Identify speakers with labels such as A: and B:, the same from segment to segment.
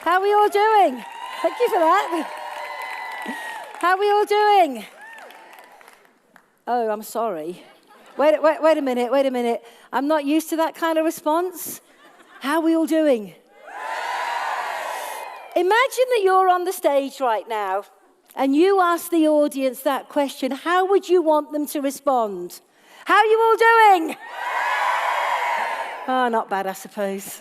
A: How are we all doing? Thank you for that. How are we all doing? Oh, I'm sorry. Wait a minute. I'm not used to that kind of response. How are we all doing? Imagine that you're on the stage right now and you ask the audience that question. How would you want them to respond? How are you all doing? Oh, not bad, I suppose.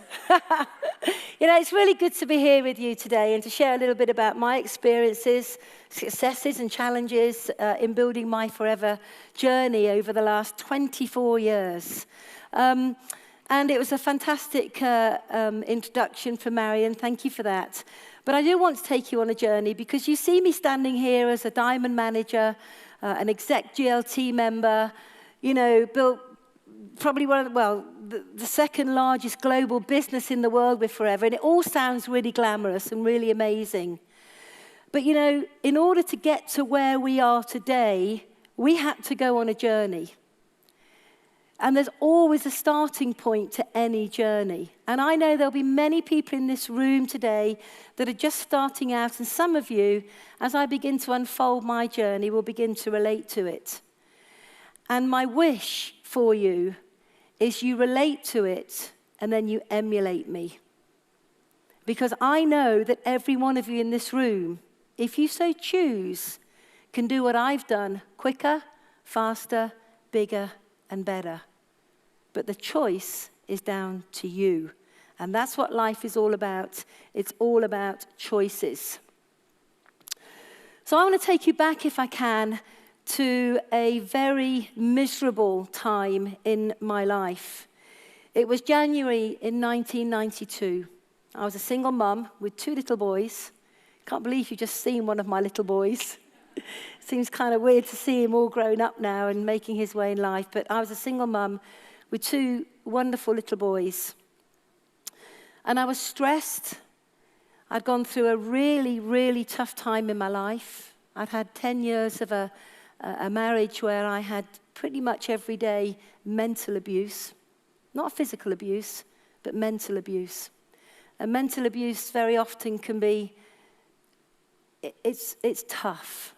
A: You know, it's really good to be here with you today and to share a little bit about my experiences, successes and challenges in building my forever journey over the last 24 years. And it was a fantastic introduction for Marion. Thank you for that. But I do want to take you on a journey because you see me standing here as a diamond manager, an exec GLT member, you know, built probably the second largest global business in the world with Forever. And it all sounds really glamorous and really amazing. But, you know, in order to get to where we are today, we had to go on a journey. And there's always a starting point to any journey. And I know there'll be many people in this room today that are just starting out. And some of you, as I begin to unfold my journey, will begin to relate to it. And my wish for you is you relate to it and then you emulate me. Because I know that every one of you in this room, if you so choose, can do what I've done quicker, faster, bigger, and better. But the choice is down to you. And that's what life is all about. It's all about choices. So I want to take you back, if I can, to a very miserable time in my life. It was January in 1992. I was a single mum with 2 little boys. Can't believe you've just seen one of my little boys. Seems kind of weird to see him all grown up now and making his way in life, but I was a single mum with 2 wonderful little boys. And I was stressed. I'd gone through a really, really tough time in my life. I'd had 10 years of a marriage where I had pretty much every day mental abuse. Not physical abuse, but mental abuse. And mental abuse very often can be, it's tough.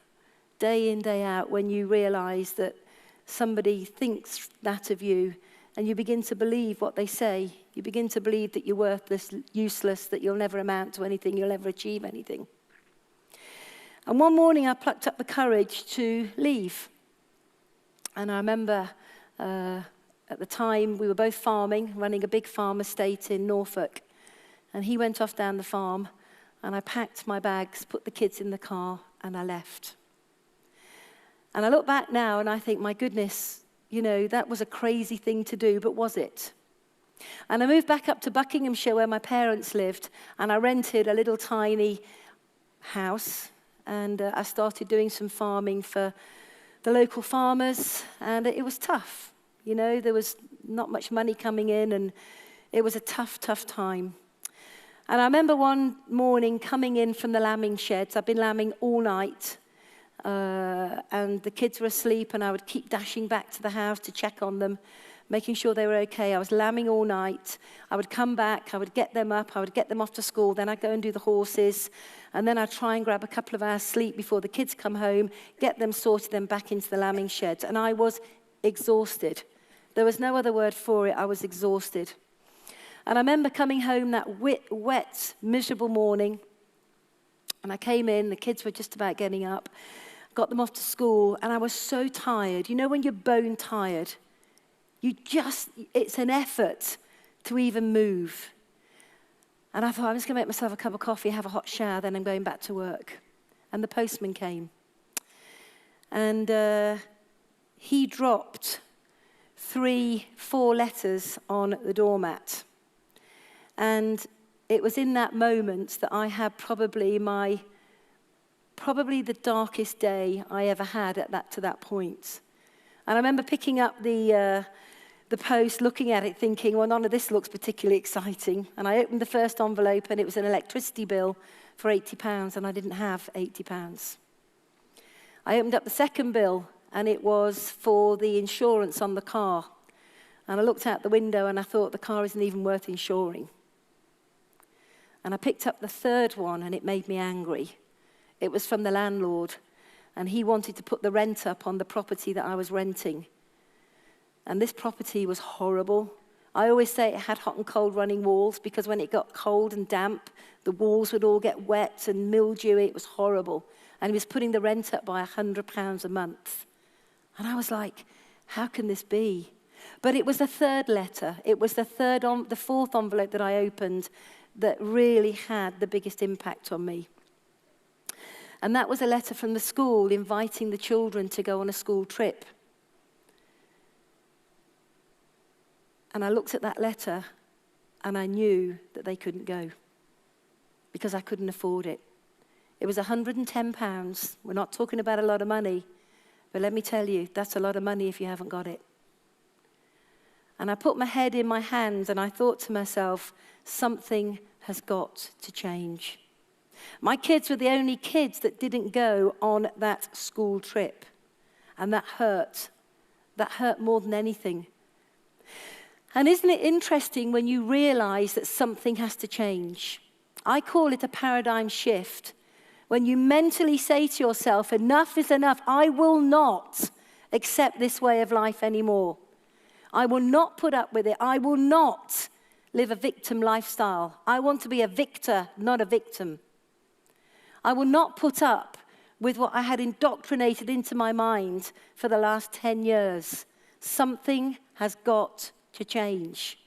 A: Day in, day out, when you realize that somebody thinks that of you and you begin to believe what they say. You begin to believe that you're worthless, useless, that you'll never amount to anything, you'll never achieve anything. And one morning I plucked up the courage to leave. And I remember at the time we were both farming, running a big farm estate in Norfolk. And he went off down the farm and I packed my bags, put the kids in the car and I left. And I look back now and I think, my goodness, you know, that was a crazy thing to do, but was it? And I moved back up to Buckinghamshire where my parents lived and I rented a little tiny house. And I started doing some farming for the local farmers, and it was tough. You know, there was not much money coming in, and it was a tough, tough time. And I remember one morning coming in from the lambing sheds. I'd been lambing all night, and the kids were asleep, and I would keep dashing back to the house to check on them, making sure they were okay. I was lambing all night. I would come back, I would get them up, I would get them off to school, then I'd go and do the horses, and then I'd try and grab a couple of hours sleep before the kids come home, get them sorted, then back into the lambing sheds. And I was exhausted. There was no other word for it. I was exhausted. And I remember coming home that wet, miserable morning, and I came in, the kids were just about getting up, got them off to school, and I was so tired. You know when you're bone tired? It's an effort to even move. And I thought, I'm just going to make myself a cup of coffee, have a hot shower, then I'm going back to work. And the postman came. And he dropped 3, 4 letters on the doormat. And it was in that moment that I had probably the darkest day I ever had to that point. And I remember picking up the post, looking at it, thinking, well, none of this looks particularly exciting. And I opened the first envelope, and it was an electricity bill for £80, and I didn't have £80. I opened up the second bill, and it was for the insurance on the car. And I looked out the window, and I thought, the car isn't even worth insuring. And I picked up the third one, and it made me angry. It was from the landlord, and he wanted to put the rent up on the property that I was renting. And this property was horrible. I always say it had hot and cold running walls, because when it got cold and damp, the walls would all get wet and mildewy. It was horrible. And he was putting the rent up by £100 a month. And I was like, how can this be? But it was the third letter. It was the fourth envelope that I opened that really had the biggest impact on me. And that was a letter from the school inviting the children to go on a school trip. And I looked at that letter and I knew that they couldn't go because I couldn't afford it. It was £110. We're not talking about a lot of money, but let me tell you, that's a lot of money if you haven't got it. And I put my head in my hands and I thought to myself, something has got to change. My kids were the only kids that didn't go on that school trip. And that hurt. That hurt more than anything. And isn't it interesting when you realize that something has to change? I call it a paradigm shift. When you mentally say to yourself, enough is enough. I will not accept this way of life anymore. I will not put up with it. I will not live a victim lifestyle. I want to be a victor, not a victim. I will not put up with what I had indoctrinated into my mind for the last 10 years. Something has got to change.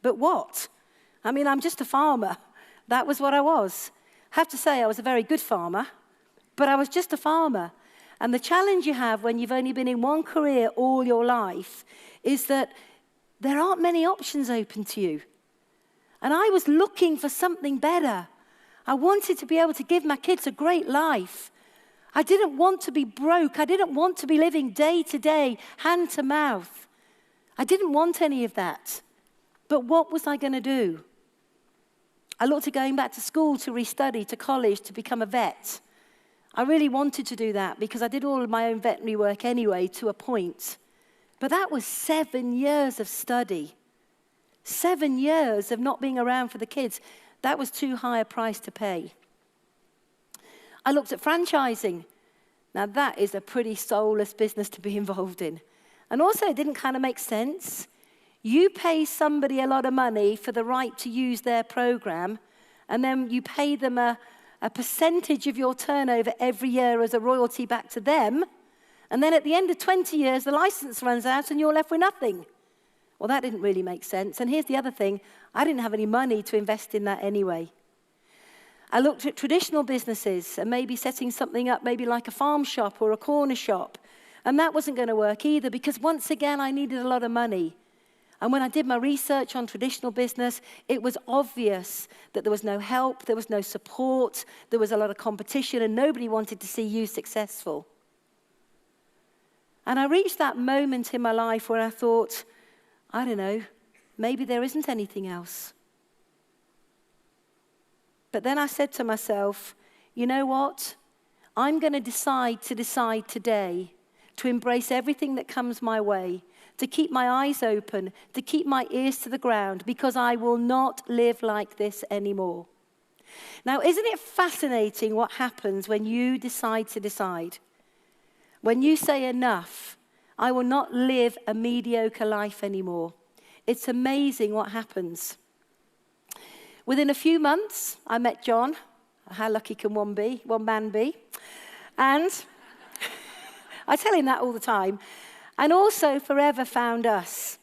A: But what? I mean, I'm just a farmer. That was what I was. I have to say I was a very good farmer, but I was just a farmer. And the challenge you have when you've only been in one career all your life is that there aren't many options open to you. And I was looking for something better. I wanted to be able to give my kids a great life. I didn't want to be broke. I didn't want to be living day to day, hand to mouth. I didn't want any of that. But what was I going to do? I looked at going back to school, to restudy, to college, to become a vet. I really wanted to do that because I did all of my own veterinary work anyway to a point. But that was 7 years of study. 7 years of not being around for the kids. That was too high a price to pay. I looked at franchising. Now that is a pretty soulless business to be involved in. And also it didn't kind of make sense. You pay somebody a lot of money for the right to use their program, and then you pay them a percentage of your turnover every year as a royalty back to them. And then at the end of 20 years, the license runs out and you're left with nothing. Well, that didn't really make sense. And here's the other thing. I didn't have any money to invest in that anyway. I looked at traditional businesses and maybe setting something up, maybe like a farm shop or a corner shop. And that wasn't going to work either because once again, I needed a lot of money. And when I did my research on traditional business, it was obvious that there was no help, there was no support, there was a lot of competition, and nobody wanted to see you successful. And I reached that moment in my life where I thought, I don't know, maybe there isn't anything else. But then I said to myself, you know what? I'm going to decide today to embrace everything that comes my way, to keep my eyes open, to keep my ears to the ground, because I will not live like this anymore. Now, isn't it fascinating what happens when you decide to decide? When you say enough, I will not live a mediocre life anymore. It's amazing what happens. Within a few months, I met John. How lucky can one man be? And I tell him that all the time. And also Forever found us.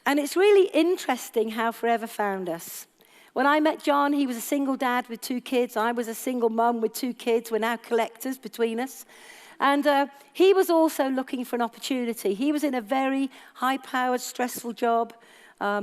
A: And it's really interesting how Forever found us. When I met John, he was a single dad with 2 kids. I was a single mum with 2 kids. We're now collectors between us. And he was also looking for an opportunity. He was in a very high-powered, stressful job.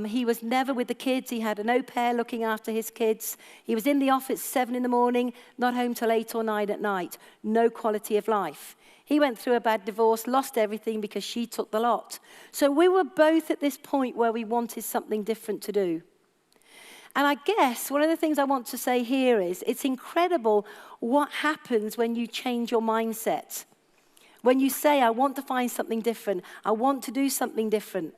A: He was never with the kids. He had an au pair looking after his kids. He was in the office 7 in the morning, not home till 8 or 9 at night. No quality of life. He went through a bad divorce, lost everything because she took the lot. So we were both at this point where we wanted something different to do. And I guess one of the things I want to say here is it's incredible what happens when you change your mindset. When you say, I want to find something different, I want to do something different.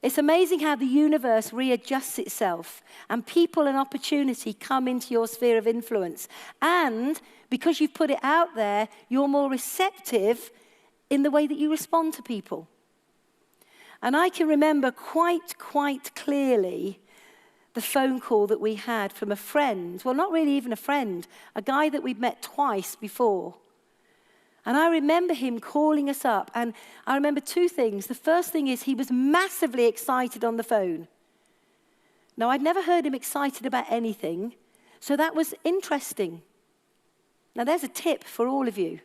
A: It's amazing how the universe readjusts itself and people and opportunity come into your sphere of influence. And because you've put it out there, you're more receptive in the way that you respond to people. And I can remember quite clearly the phone call that we had from a friend, well, not really even a friend, a guy that we'd met twice before. And I remember him calling us up, and I remember two things. The first thing is he was massively excited on the phone. Now, I'd never heard him excited about anything, so that was interesting. Now, there's a tip for all of you.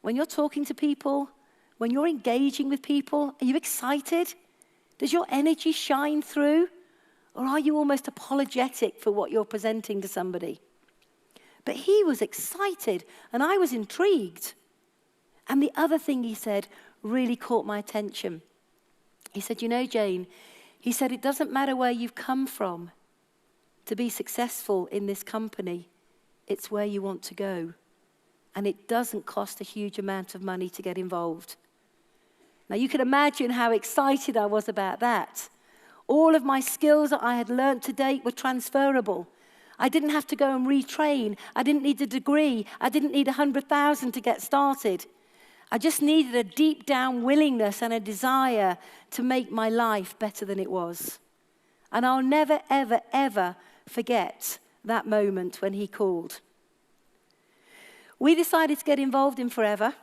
A: When you're talking to people, when you're engaging with people, are you excited? Does your energy shine through? Or are you almost apologetic for what you're presenting to somebody? But he was excited, and I was intrigued. And the other thing he said really caught my attention. He said, you know, Jane, he said, it doesn't matter where you've come from to be successful in this company. It's where you want to go. And it doesn't cost a huge amount of money to get involved. Now, you can imagine how excited I was about that. All of my skills that I had learned to date were transferable. I didn't have to go and retrain. I didn't need a degree. I didn't need 100,000 to get started. I just needed a deep down willingness and a desire to make my life better than it was. And I'll never, ever, ever forget that moment when he called. We decided to get involved in Forever,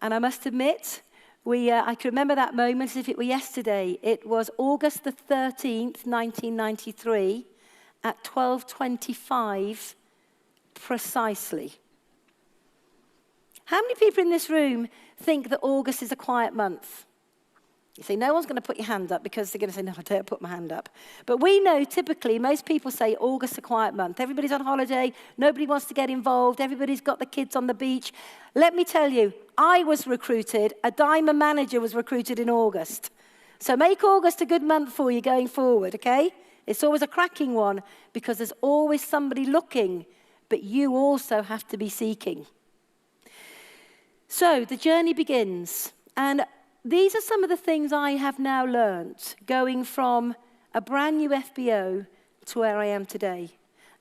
A: and I must admit, I can remember that moment as if it were yesterday. It was August the 13th, 1993, at 12:25 precisely. How many people in this room think that August is a quiet month? You see, no one's going to put your hand up because they're going to say, no, I don't put my hand up. But we know typically, most people say August's a quiet month. Everybody's on holiday. Nobody wants to get involved. Everybody's got the kids on the beach. Let me tell you, I was recruited. A diamond manager was recruited in August. So make August a good month for you going forward, okay? It's always a cracking one because there's always somebody looking, but you also have to be seeking. So the journey begins, and these are some of the things I have now learned going from a brand new FBO to where I am today.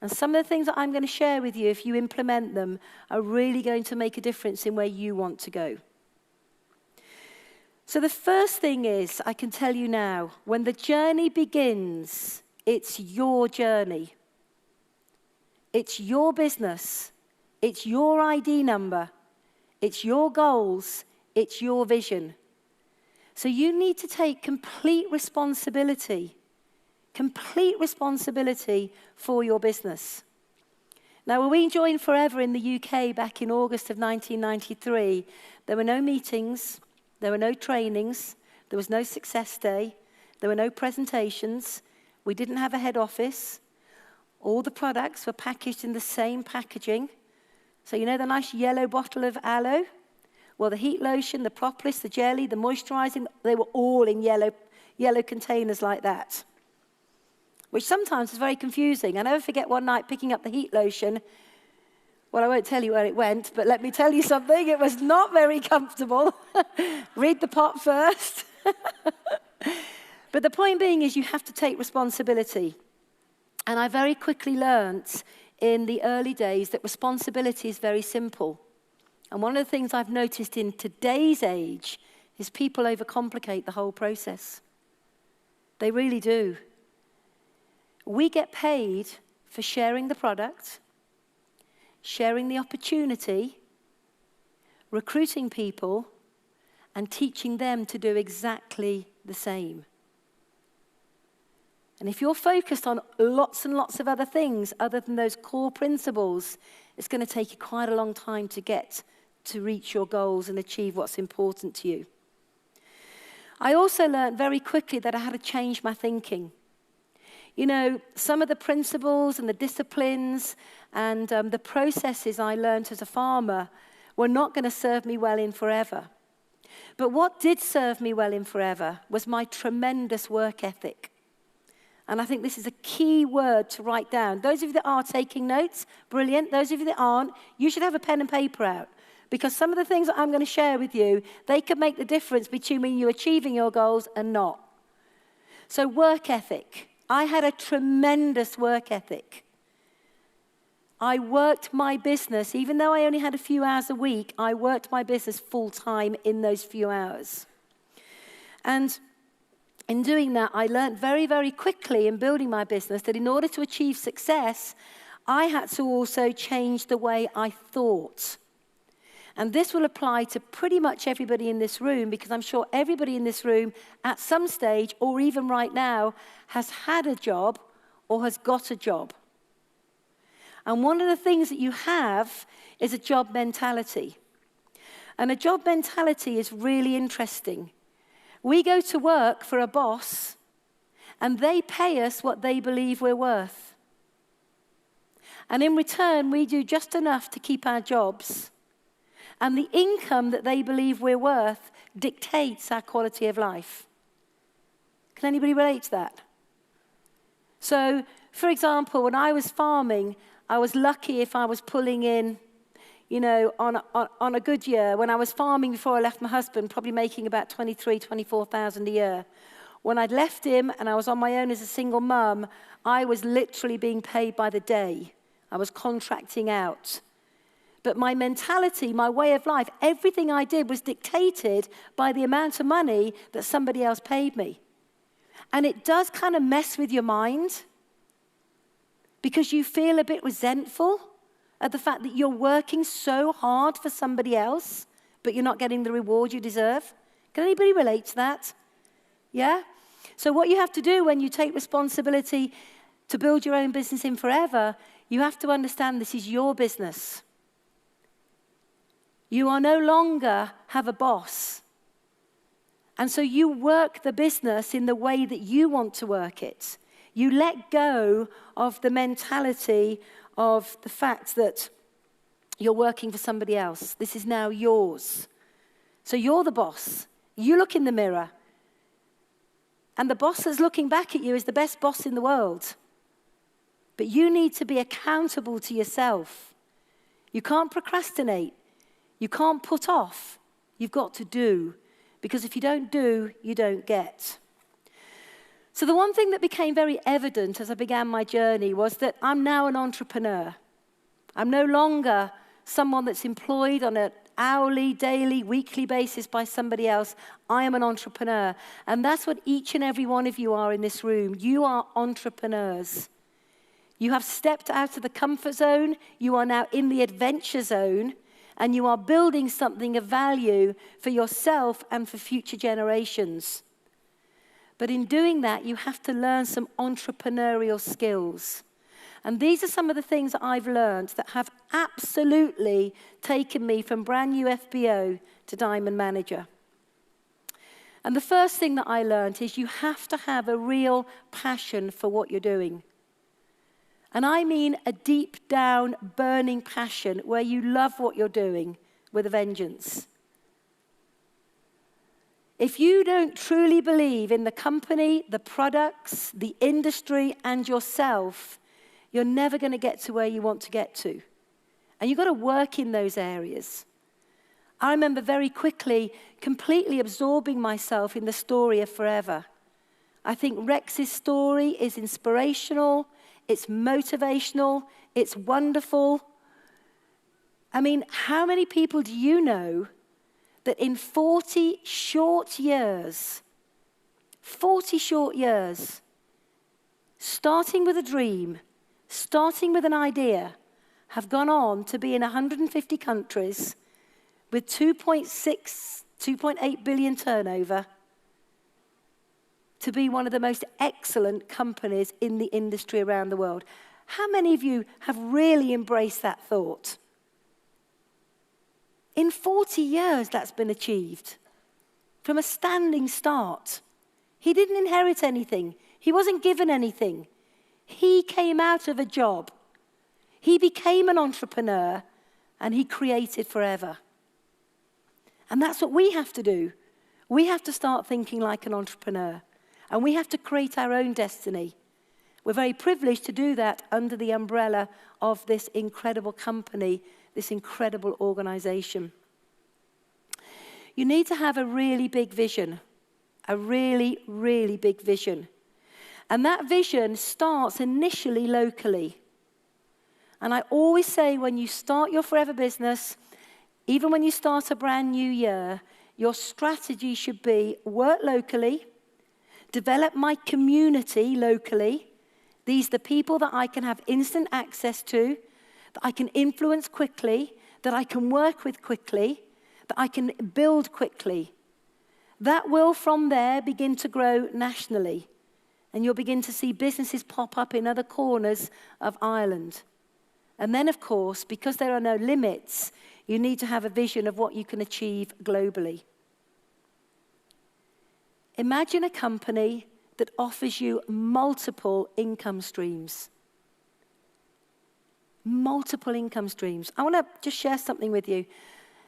A: And some of the things that I'm going to share with you, if you implement them, are really going to make a difference in where you want to go. So the first thing is, I can tell you now, when the journey begins, it's your journey. It's your business. It's your ID number. It's your goals. It's your vision. So you need to take complete responsibility for your business. Now, when we joined Forever in the UK back in August of 1993, there were no meetings, there were no trainings, there was no success day, there were no presentations, we didn't have a head office. All the products were packaged in the same packaging. So you know the nice yellow bottle of aloe? Well, the heat lotion, the propolis, the jelly, the moisturizing, they were all in yellow containers like that, which sometimes is very confusing. I never forget one night picking up the heat lotion. Well, I won't tell you where it went, but let me tell you something. It was not very comfortable. Read the pot first. But the point being is you have to take responsibility. And I very quickly learnt in the early days that responsibility is very simple. And one of the things I've noticed in today's age is people overcomplicate the whole process. They really do. We get paid for sharing the product, sharing the opportunity, recruiting people, and teaching them to do exactly the same. And if you're focused on lots and lots of other things other than those core principles, it's going to take you quite a long time to get to reach your goals and achieve what's important to you. I also learned very quickly that I had to change my thinking. You know, some of the principles and the disciplines and the processes I learned as a farmer were not going to serve me well in Forever. But what did serve me well in Forever was my tremendous work ethic. And I think this is a key word to write down. Those of you that are taking notes, brilliant. Those of you that aren't, you should have a pen and paper out. Because some of the things that I'm going to share with you, they could make the difference between you achieving your goals and not. So work ethic. I had a tremendous work ethic. I worked my business, even though I only had a few hours a week, I worked my business full time in those few hours. And in doing that, I learned very, very quickly in building my business that in order to achieve success, I had to also change the way I thought. And this will apply to pretty much everybody in this room, because I'm sure everybody in this room at some stage, or even right now, has had a job or has got a job. And one of the things that you have is a job mentality. And a job mentality is really interesting. We go to work for a boss, and they pay us what they believe we're worth. And in return, we do just enough to keep our jobs. And the income that they believe we're worth dictates our quality of life. Can anybody relate to that? So, for example, when I was farming, I was lucky if I was pulling in, on a good year. When I was farming before I left my husband, probably making about 23,000, 24,000 a year. When I'd left him and I was on my own as a single mum, I was literally being paid by the day. I was contracting out. But my mentality, my way of life, everything I did was dictated by the amount of money that somebody else paid me. And it does kind of mess with your mind, because you feel a bit resentful at the fact that you're working so hard for somebody else, but you're not getting the reward you deserve. Can anybody relate to that? Yeah? So what you have to do when you take responsibility to build your own business in forever, you have to understand this is your business. You are no longer have a boss. And so you work the business in the way that you want to work it. You let go of the mentality of the fact that you're working for somebody else. This is now yours. So you're the boss. You look in the mirror. And the boss that's looking back at you is the best boss in the world. But you need to be accountable to yourself. You can't procrastinate. You can't put off. You've got to do. Because if you don't do, you don't get. So the one thing that became very evident as I began my journey was that I'm now an entrepreneur. I'm no longer someone that's employed on an hourly, daily, weekly basis by somebody else. I am an entrepreneur. And that's what each and every one of you are in this room. You are entrepreneurs. You have stepped out of the comfort zone. You are now in the adventure zone. And you are building something of value for yourself and for future generations. But in doing that, you have to learn some entrepreneurial skills. And these are some of the things that I've learned that have absolutely taken me from brand new FBO to Diamond Manager. And the first thing that I learned is you have to have a real passion for what you're doing. And I mean a deep down burning passion where you love what you're doing with a vengeance. If you don't truly believe in the company, the products, the industry, and yourself, you're never going to get to where you want to get to. And you've got to work in those areas. I remember very quickly completely absorbing myself in the story of Forever. I think Rex's story is inspirational, it's motivational, it's wonderful. I mean, how many people do you know that in 40 short years, starting with a dream, starting with an idea, have gone on to be in 150 countries with 2.8 billion turnover, to be one of the most excellent companies in the industry around the world? How many of you have really embraced that thought? In 40 years, that's been achieved from a standing start. He didn't inherit anything. He wasn't given anything. He came out of a job. He became an entrepreneur, and he created Forever. And that's what we have to do. We have to start thinking like an entrepreneur, and we have to create our own destiny. We're very privileged to do that under the umbrella of this incredible company, this incredible organization. You need to have a really big vision, a really, really big vision. And that vision starts initially locally. And I always say when you start your forever business, even when you start a brand new year, your strategy should be work locally, develop my community locally. These are the people that I can have instant access to, that I can influence quickly, that I can work with quickly, that I can build quickly. That will, from there, begin to grow nationally. And you'll begin to see businesses pop up in other corners of Ireland. And then, of course, because there are no limits, you need to have a vision of what you can achieve globally. Imagine a company that offers you multiple income streams. Multiple income streams. I want to just share something with you.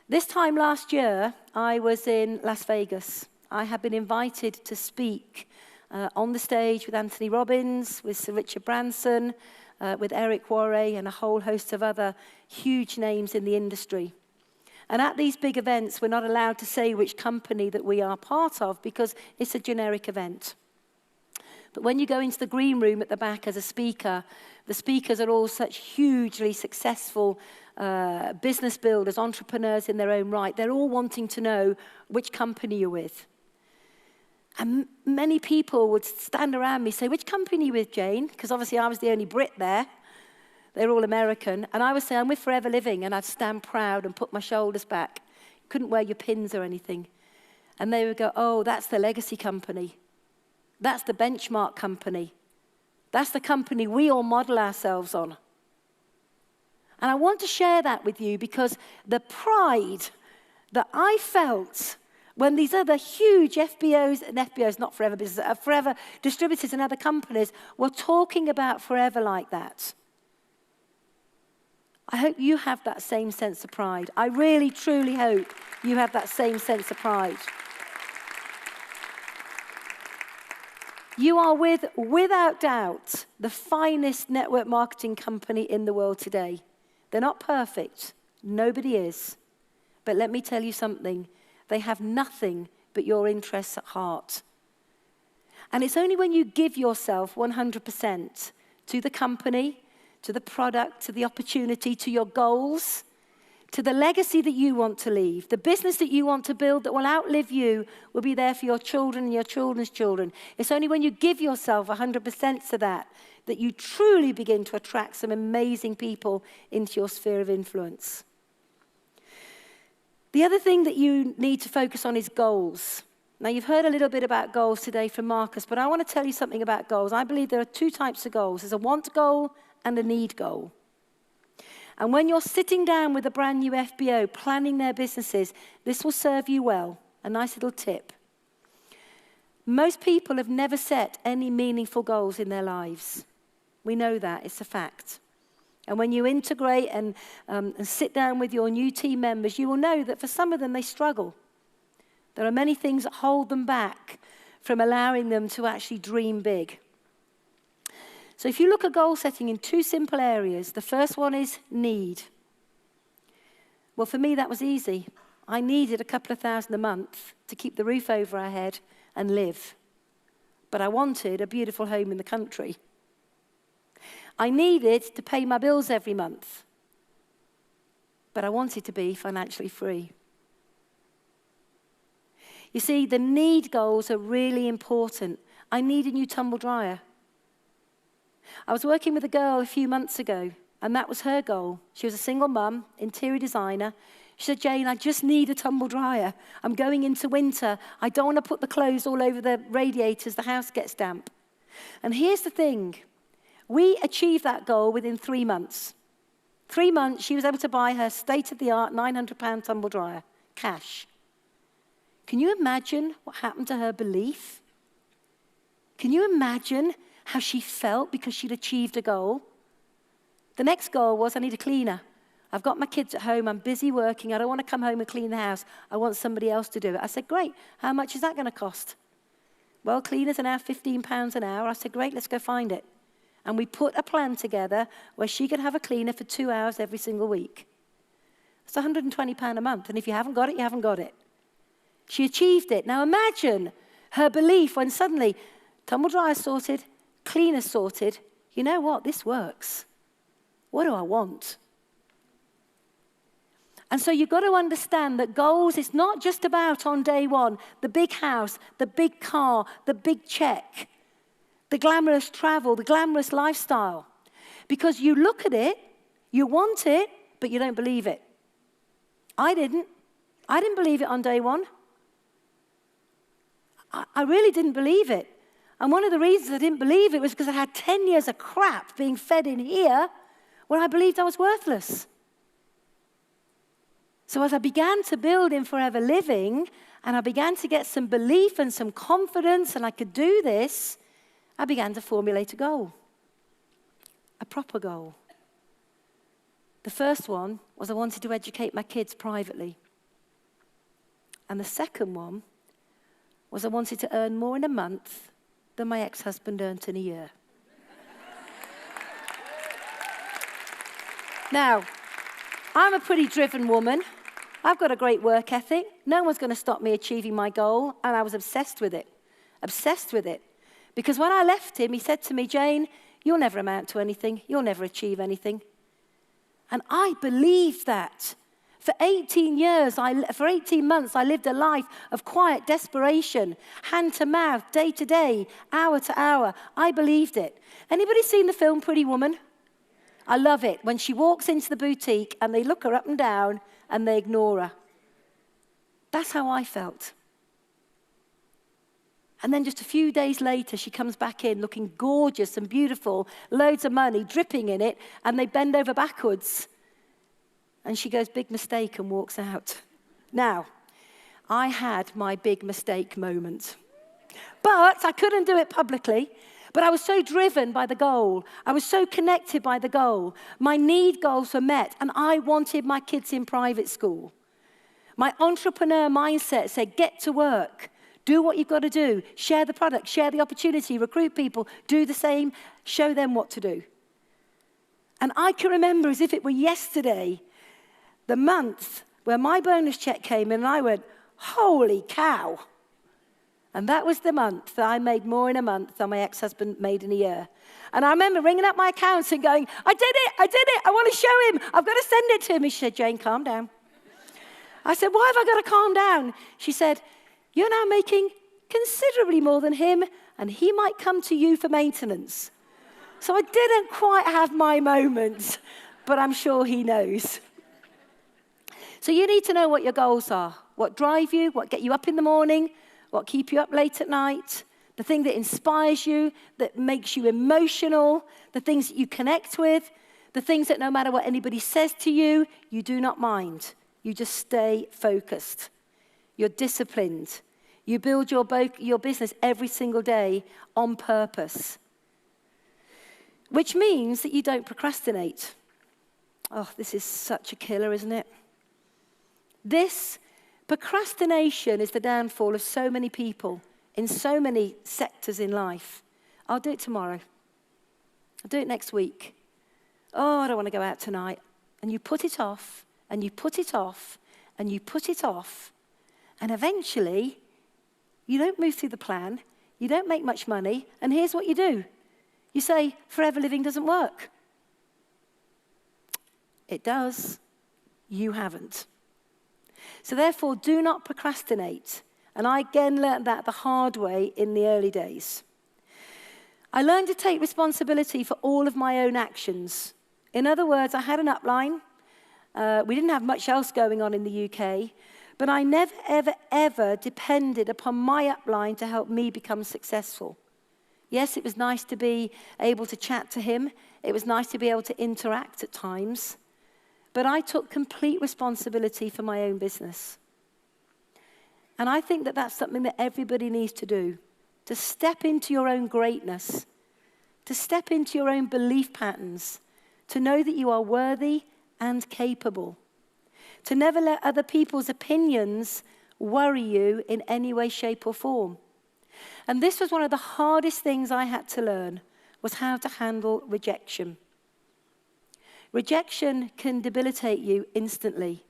A: This time last year, I was in Las Vegas. I had been invited to speak on the stage with Anthony Robbins, with Sir Richard Branson, with Eric Worre, and a whole host of other huge names in the industry. And at these big events, we're not allowed to say which company that we are part of because it's a generic event. But when you go into the green room at the back as a speaker, the speakers are all such hugely successful business builders, entrepreneurs in their own right. They're all wanting to know which company you're with. And many people would stand around me, say, which company are you with, Jane? Because obviously I was the only Brit there. They're all American. And I would say, I'm with Forever Living. And I'd stand proud and put my shoulders back. Couldn't wear your pins or anything. And they would go, oh, that's the legacy company. That's the benchmark company. That's the company we all model ourselves on. And I want to share that with you because the pride that I felt when these other huge FBOs, and FBOs, not Forever Business, Forever distributors and other companies were talking about Forever like that. I hope you have that same sense of pride. I really, truly hope you have that same sense of pride. You are with, without doubt, the finest network marketing company in the world today. They're not perfect. Nobody is. But let me tell you something. They have nothing but your interests at heart. And it's only when you give yourself 100% to the company, to the product, to the opportunity, to your goals, to the legacy that you want to leave, the business that you want to build that will outlive you, will be there for your children and your children's children. It's only when you give yourself 100% to that that you truly begin to attract some amazing people into your sphere of influence. The other thing that you need to focus on is goals. Now, you've heard a little bit about goals today from Marcus, but I want to tell you something about goals. I believe there are two types of goals. There's a want goal and a need goal. And when you're sitting down with a brand new FBO, planning their businesses, this will serve you well. A nice little tip. Most people have never set any meaningful goals in their lives. We know that, it's a fact. And when you integrate and sit down with your new team members, you will know that for some of them, they struggle. There are many things that hold them back from allowing them to actually dream big. So if you look at goal setting in two simple areas, the first one is need. Well, for me, that was easy. I needed a couple of thousand a month to keep the roof over our head and live. But I wanted a beautiful home in the country. I needed to pay my bills every month. But I wanted to be financially free. You see, the need goals are really important. I need a new tumble dryer. I was working with a girl a few months ago, and that was her goal. She was a single mum, interior designer. She said, Jane, I just need a tumble dryer. I'm going into winter. I don't want to put the clothes all over the radiators. The house gets damp. And here's the thing. We achieved that goal within 3 months. 3 months, she was able to buy her state-of-the-art £900 tumble dryer, cash. Can you imagine what happened to her belief? Can you imagine how she felt because she'd achieved a goal? The next goal was, I need a cleaner. I've got my kids at home. I'm busy working. I don't want to come home and clean the house. I want somebody else to do it. I said, great. How much is that going to cost? Well, cleaners are now £15 an hour. I said, great, let's go find it. And we put a plan together where she could have a cleaner for 2 hours every single week. It's £120 a month. And if you haven't got it, you haven't got it. She achieved it. Now imagine her belief when suddenly tumble dryer sorted, cleaner sorted, you know what? This works. What do I want? And so you've got to understand that goals is not just about on day one, the big house, the big car, the big check, the glamorous travel, the glamorous lifestyle. Because you look at it, you want it, but you don't believe it. I didn't. I didn't believe it on day one. I really didn't believe it. And one of the reasons I didn't believe it was because I had 10 years of crap being fed in here where I believed I was worthless. So as I began to build in Forever Living, and I began to get some belief and some confidence, and I could do this, I began to formulate a goal, a proper goal. The first one was I wanted to educate my kids privately. And the second one was I wanted to earn more in a month than my ex-husband earned in a year. Now, I'm a pretty driven woman. I've got a great work ethic. No one's going to stop me achieving my goal. And I was obsessed with it. Obsessed with it. Because when I left him, he said to me, Jane, you'll never amount to anything. You'll never achieve anything. And I believed that. For 18 months, I lived a life of quiet desperation, hand to mouth, day to day, hour to hour. I believed it. Anybody seen the film Pretty Woman? I love it. When she walks into the boutique and they look her up and down and they ignore her. That's how I felt. And then just a few days later, she comes back in looking gorgeous and beautiful, loads of money dripping in it, and they bend over backwards. And she goes, big mistake, and walks out. Now, I had my big mistake moment. But I couldn't do it publicly. But I was so driven by the goal. I was so connected by the goal. My need goals were met, and I wanted my kids in private school. My entrepreneur mindset said, get to work. Do what you've got to do. Share the product, share the opportunity, recruit people, do the same, show them what to do. And I can remember as if it were yesterday, the month where my bonus check came in, and I went, holy cow. And that was the month that I made more in a month than my ex-husband made in a year. And I remember ringing up my accountant and going, I did it, I want to show him, I've got to send it to him. She said, Jane, calm down. I said, why have I got to calm down? She said, you're now making considerably more than him, and he might come to you for maintenance. So I didn't quite have my moment, but I'm sure he knows. So you need to know what your goals are, what drive you, what get you up in the morning, what keep you up late at night, the thing that inspires you, that makes you emotional, the things that you connect with, the things that no matter what anybody says to you, you do not mind. You just stay focused. You're disciplined. You build your business every single day on purpose, which means that you don't procrastinate. Oh, this is such a killer, isn't it? Procrastination is the downfall of so many people in so many sectors in life. I'll do it tomorrow. I'll do it next week. Oh, I don't want to go out tonight. And you put it off, and you put it off, and you put it off. And eventually, you don't move through the plan. You don't make much money. And here's what you do. You say, Forever Living doesn't work. It does. You haven't. So therefore, do not procrastinate. And I again learned that the hard way in the early days. I learned to take responsibility for all of my own actions. In other words, I had an upline. We didn't have much else going on in the UK. But I never, ever, ever depended upon my upline to help me become successful. Yes, it was nice to be able to chat to him. It was nice to be able to interact at times. But I took complete responsibility for my own business. And I think that that's something that everybody needs to do, to step into your own greatness, to step into your own belief patterns, to know that you are worthy and capable, to never let other people's opinions worry you in any way, shape, or form. And this was one of the hardest things I had to learn, was how to handle rejection. Rejection can debilitate you instantly.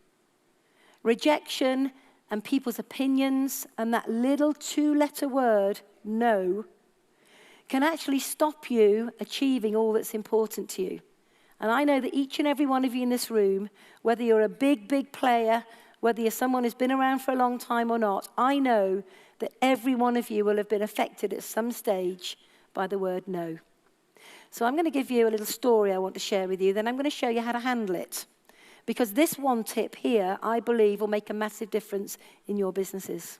A: Rejection and people's opinions and that little two-letter word, no, can actually stop you achieving all that's important to you. And I know that each and every one of you in this room, whether you're a big, big player, whether you're someone who's been around for a long time or not, I know that every one of you will have been affected at some stage by the word no. So I'm going to give you a little story I want to share with you, then I'm going to show you how to handle it. Because this one tip here, I believe, will make a massive difference in your businesses.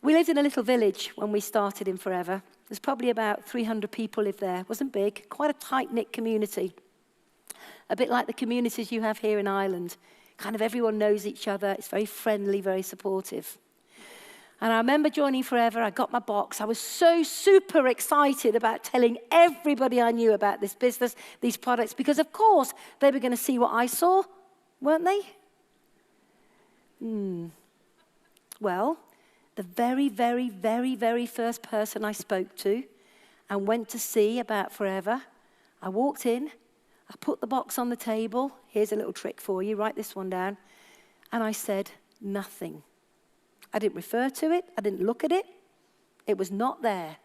A: We lived in a little village when we started in Forever. There's probably about 300 people live there. It wasn't big, quite a tight-knit community. A bit like the communities you have here in Ireland. Kind of everyone knows each other. It's very friendly, very supportive. And I remember joining Forever. I got my box. I was so super excited about telling everybody I knew about this business, these products, because of course they were going to see what I saw, weren't they? Well, the very, very, very, very first person I spoke to and went to see about Forever, I walked in, I put the box on the table. Here's a little trick for you. Write this one down. And I said nothing. I didn't refer to it. I didn't look at it. It was not there.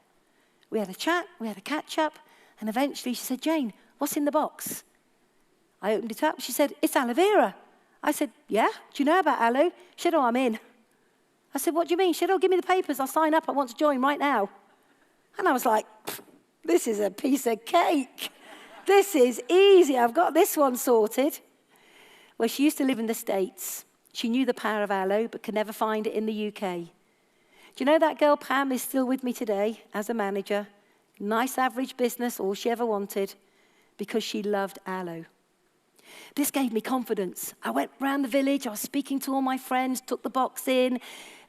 A: We had a chat. We had a catch-up. And eventually she said, Jane, what's in the box? I opened it up. She said, it's aloe vera. I said, yeah? Do you know about aloe? She said, oh, I'm in. I said, what do you mean? She said, oh, give me the papers. I'll sign up. I want to join right now. And I was like, this is a piece of cake. This is easy. I've got this one sorted. Well, she used to live in the States. She knew the power of aloe, but could never find it in the UK. Do you know that girl Pam is still with me today as a manager? Nice average business, all she ever wanted, because she loved aloe. This gave me confidence. I went around the village. I was speaking to all my friends, took the box in,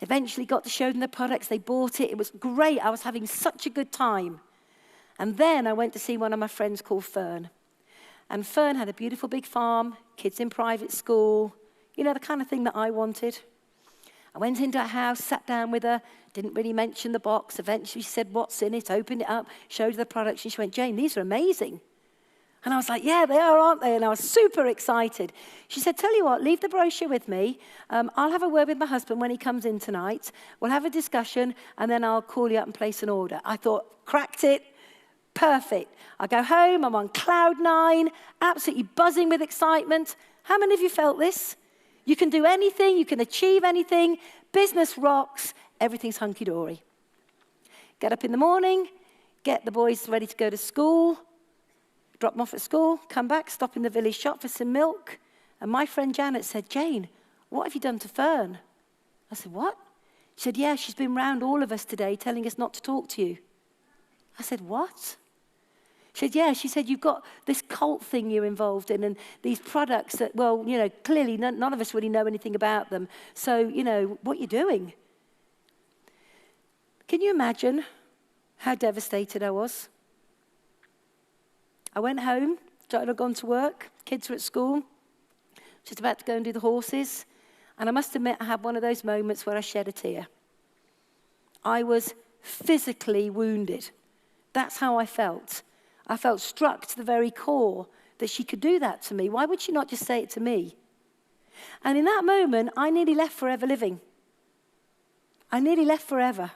A: eventually got to show them the products. They bought it. It was great. I was having such a good time. And then I went to see one of my friends called Fern. And Fern had a beautiful big farm, kids in private school, you know, the kind of thing that I wanted. I went into her house, sat down with her, didn't really mention the box. Eventually she said, what's in it? Opened it up, showed her the products, and she went, Jane, these are amazing. And I was like, yeah, they are, aren't they? And I was super excited. She said, tell you what, leave the brochure with me. I'll have a word with my husband when he comes in tonight. We'll have a discussion, and then I'll call you up and place an order. I thought, cracked it. Perfect. I go home, I'm on cloud 9, absolutely buzzing with excitement. How many of you felt this? You can do anything, you can achieve anything, business rocks, everything's hunky-dory. Get up in the morning, get the boys ready to go to school, drop them off at school, come back, stop in the village shop for some milk. And my friend Janet said, Jane, what have you done to Fern? I said, what? She said, yeah, she's been round all of us today telling us not to talk to you. I said, what? She said, yeah, she said, you've got this cult thing you're involved in and these products that, well, you know, clearly none of us really know anything about them. So, you know, what you're doing. Can you imagine how devastated I was? I went home, I'd gone to work, kids were at school, just about to go and do the horses, and I must admit I had one of those moments where I shed a tear. I was physically wounded. That's how I felt. I felt struck to the very core that she could do that to me. Why would she not just say it to me? And in that moment, I nearly left Forever Living. I nearly left Forever.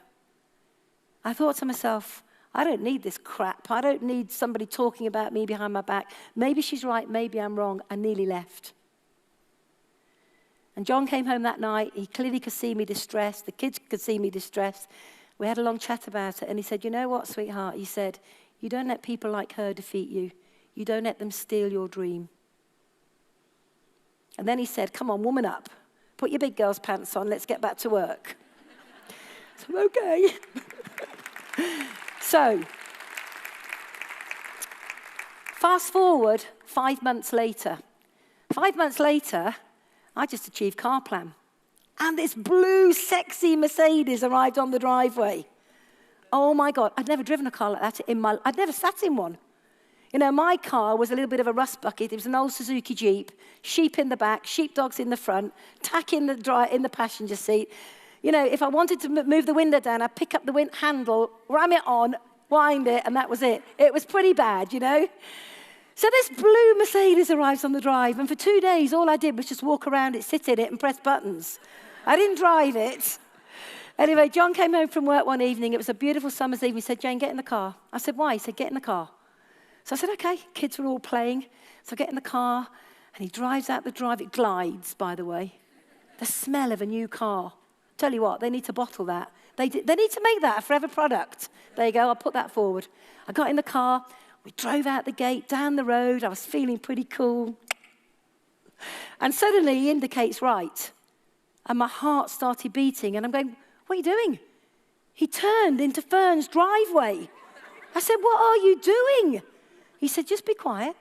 A: I thought to myself, I don't need this crap. I don't need somebody talking about me behind my back. Maybe she's right, maybe I'm wrong. I nearly left. And John came home that night. He clearly could see me distressed. The kids could see me distressed. We had a long chat about it. And he said, you know what, sweetheart? He said, you don't let people like her defeat you. You don't let them steal your dream. And then he said, come on, woman up. Put your big girl's pants on. Let's get back to work. I said, okay. So, fast forward 5 months later. 5 months later, I just achieved car plan. And this blue, sexy Mercedes arrived on the driveway. Oh my God, I'd never driven a car like that I'd never sat in one. You know, my car was a little bit of a rust bucket. It was an old Suzuki Jeep, sheep in the back, sheepdogs in the front, tack in the passenger seat. You know, if I wanted to move the window down, I'd pick up the handle, ram it on, wind it, and that was it. It was pretty bad, you know. So this blue Mercedes arrives on the drive, and for 2 days, all I did was just walk around it, sit in it, and press buttons. I didn't drive it. Anyway, John came home from work one evening. It was a beautiful summer's evening. He said, Jane, get in the car. I said, why? He said, get in the car. So I said, okay. Kids were all playing. So I get in the car, and he drives out the drive. It glides, by the way. The smell of a new car. Tell you what, they need to bottle that. They need to make that a forever product. There you go. I'll put that forward. I got in the car. We drove out the gate, down the road. I was feeling pretty cool. And suddenly he indicates right. And my heart started beating. And I'm going, what are you doing? He turned into Fern's driveway. I said, what are you doing? He said, just be quiet.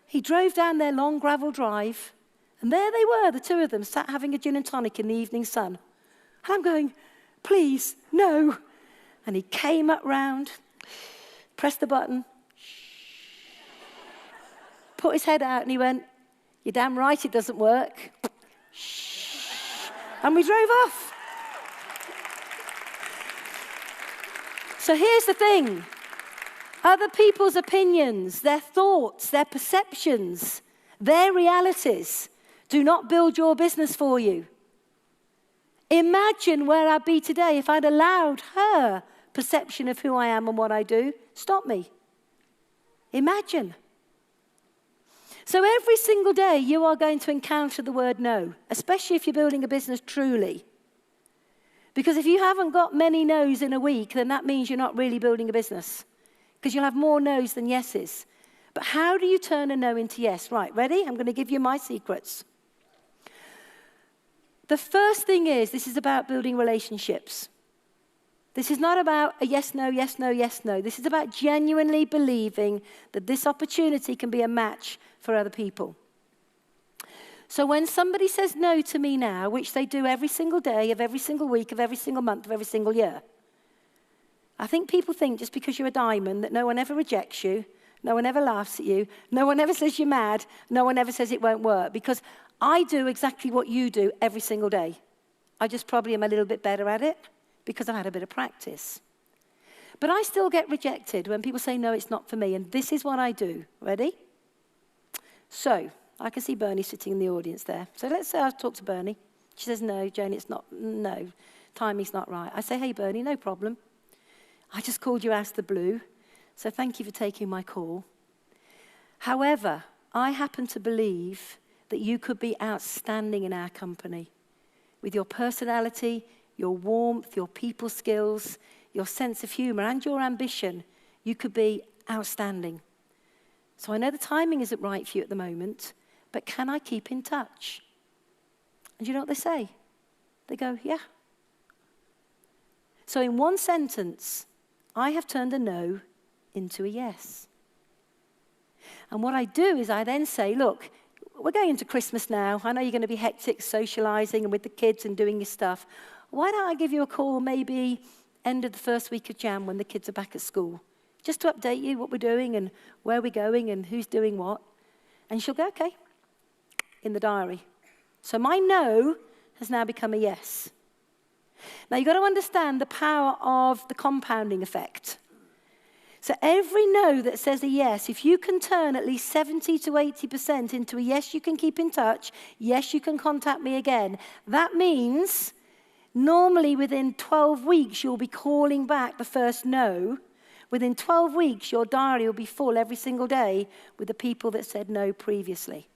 A: He drove down their long gravel drive. And there they were, the two of them, sat having a gin and tonic in the evening sun. And I'm going, please, no. And he came up round, pressed the button, put his head out, and he went, you're damn right it doesn't work. And we drove off. So here's the thing. Other people's opinions, their thoughts, their perceptions, their realities do not build your business for you. Imagine where I'd be today if I'd allowed her perception of who I am and what I do stop me. Imagine. So every single day you are going to encounter the word no, especially if you're building a business truly. Because if you haven't got many no's in a week, then that means you're not really building a business. Because you'll have more no's than yeses. But how do you turn a no into yes? Right, ready? I'm going to give you my secrets. The first thing is, this is about building relationships. This is not about a yes, no, yes, no, yes, no. This is about genuinely believing that this opportunity can be a match for other people. So when somebody says no to me now, which they do every single day of every single week of every single month of every single year, I think people think just because you're a diamond that no one ever rejects you, no one ever laughs at you, no one ever says you're mad, no one ever says it won't work. Because I do exactly what you do every single day. I just probably am a little bit better at it because I've had a bit of practice. But I still get rejected when people say, no, it's not for me. And this is what I do. Ready? So I can see Bernie sitting in the audience there. So let's say I talk to Bernie. She says, no, Jane, it's not, no, timing's not right. I say, hey, Bernie, no problem. I just called you out of the blue, so thank you for taking my call. However, I happen to believe that you could be outstanding in our company with your personality, your warmth, your people skills, your sense of humor, and your ambition. You could be outstanding. So I know the timing isn't right for you at the moment, but can I keep in touch? And you know what they say? They go, yeah. So in one sentence, I have turned a no into a yes. And what I do is I then say, look, we're going into Christmas now. I know you're going to be hectic socializing and with the kids and doing your stuff. Why don't I give you a call maybe end of the first week of Jan when the kids are back at school, just to update you what we're doing and where we're going and who's doing what. And she'll go, okay, in the diary. So my no has now become a yes. Now, you've got to understand the power of the compounding effect. So every no that says a yes, if you can turn at least 70 to 80% into a yes, you can keep in touch, yes, you can contact me again, that means normally within 12 weeks, you'll be calling back the first no. Within 12 weeks, your diary will be full every single day with the people that said no previously.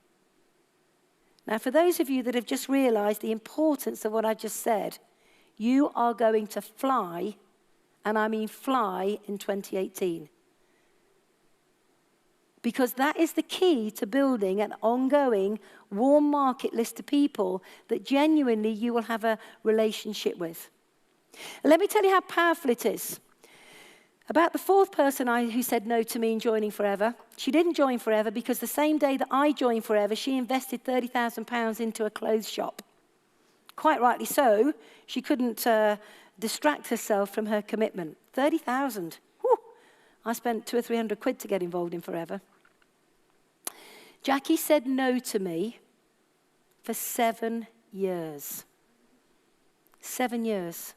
A: Now, for those of you that have just realized the importance of what I just said, you are going to fly, and I mean fly, in 2018. Because that is the key to building an ongoing, warm market list of people that genuinely you will have a relationship with. And let me tell you how powerful it is. About the fourth person who said no to me in joining Forever, she didn't join Forever because the same day that I joined Forever, she invested £30,000 into a clothes shop. Quite rightly so, she couldn't distract herself from her commitment. 30,000. I spent 200 or 300 quid to get involved in Forever. Jackie said no to me for 7 years. 7 years.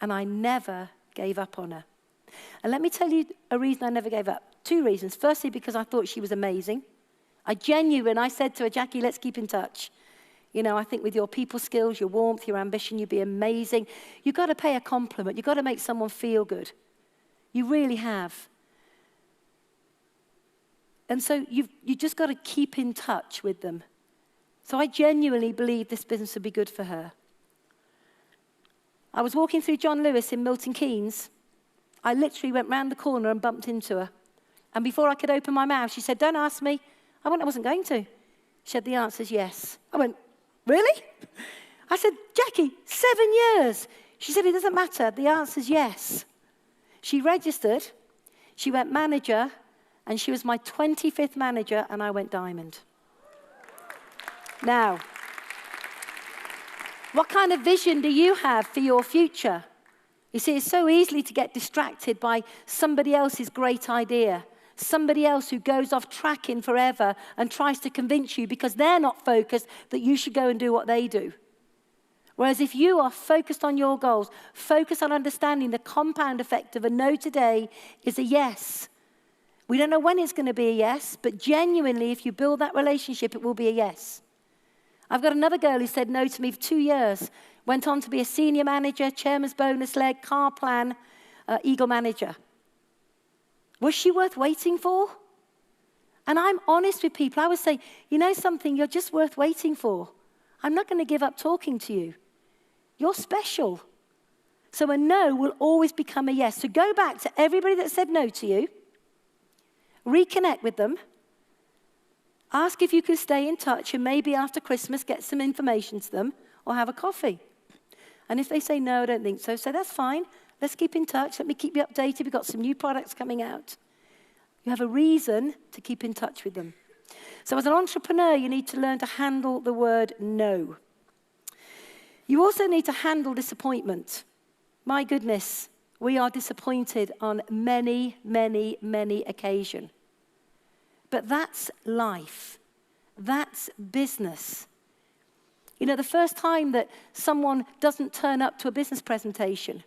A: And I never gave up on her. And let me tell you a reason I never gave up. 2 reasons. Firstly, because I thought she was amazing. I said to her, Jackie, let's keep in touch. You know, I think with your people skills, your warmth, your ambition, you'd be amazing. You've got to pay a compliment. You've got to make someone feel good. You really have. And so you just got to keep in touch with them. So I genuinely believe this business would be good for her. I was walking through John Lewis in Milton Keynes. I literally went round the corner and bumped into her. And before I could open my mouth, she said, "Don't ask me." I wasn't going to. She said, "The answer's yes." I went, "Really?" I said, "Jackie, 7 years." She said, "It doesn't matter. The answer's yes." She registered. She went manager. And she was my 25th manager, and I went diamond. Now, what kind of vision do you have for your future? You see, it's so easy to get distracted by somebody else's great idea, somebody else who goes off tracking forever and tries to convince you because they're not focused that you should go and do what they do. Whereas if you are focused on your goals, focused on understanding the compound effect of a no today is a yes. We don't know when it's going to be a yes, but genuinely, if you build that relationship, it will be a yes. I've got another girl who said no to me for 2 years, went on to be a senior manager, chairman's bonus leg, car plan, Eagle manager. Was she worth waiting for? And I'm honest with people. I would say, you know something, you're just worth waiting for. I'm not going to give up talking to you. You're special. So a no will always become a yes. So go back to everybody that said no to you. Reconnect with them. Ask if you can stay in touch and maybe after Christmas get some information to them or have a coffee. And if they say, "No, I don't think so," say, "That's fine. Let's keep in touch. Let me keep you updated. We've got some new products coming out." You have a reason to keep in touch with them. So as an entrepreneur, you need to learn to handle the word no. You also need to handle disappointment. My goodness. We are disappointed on many, many, many occasions. But that's life. That's business. You know, the first time that someone doesn't turn up to a business presentation,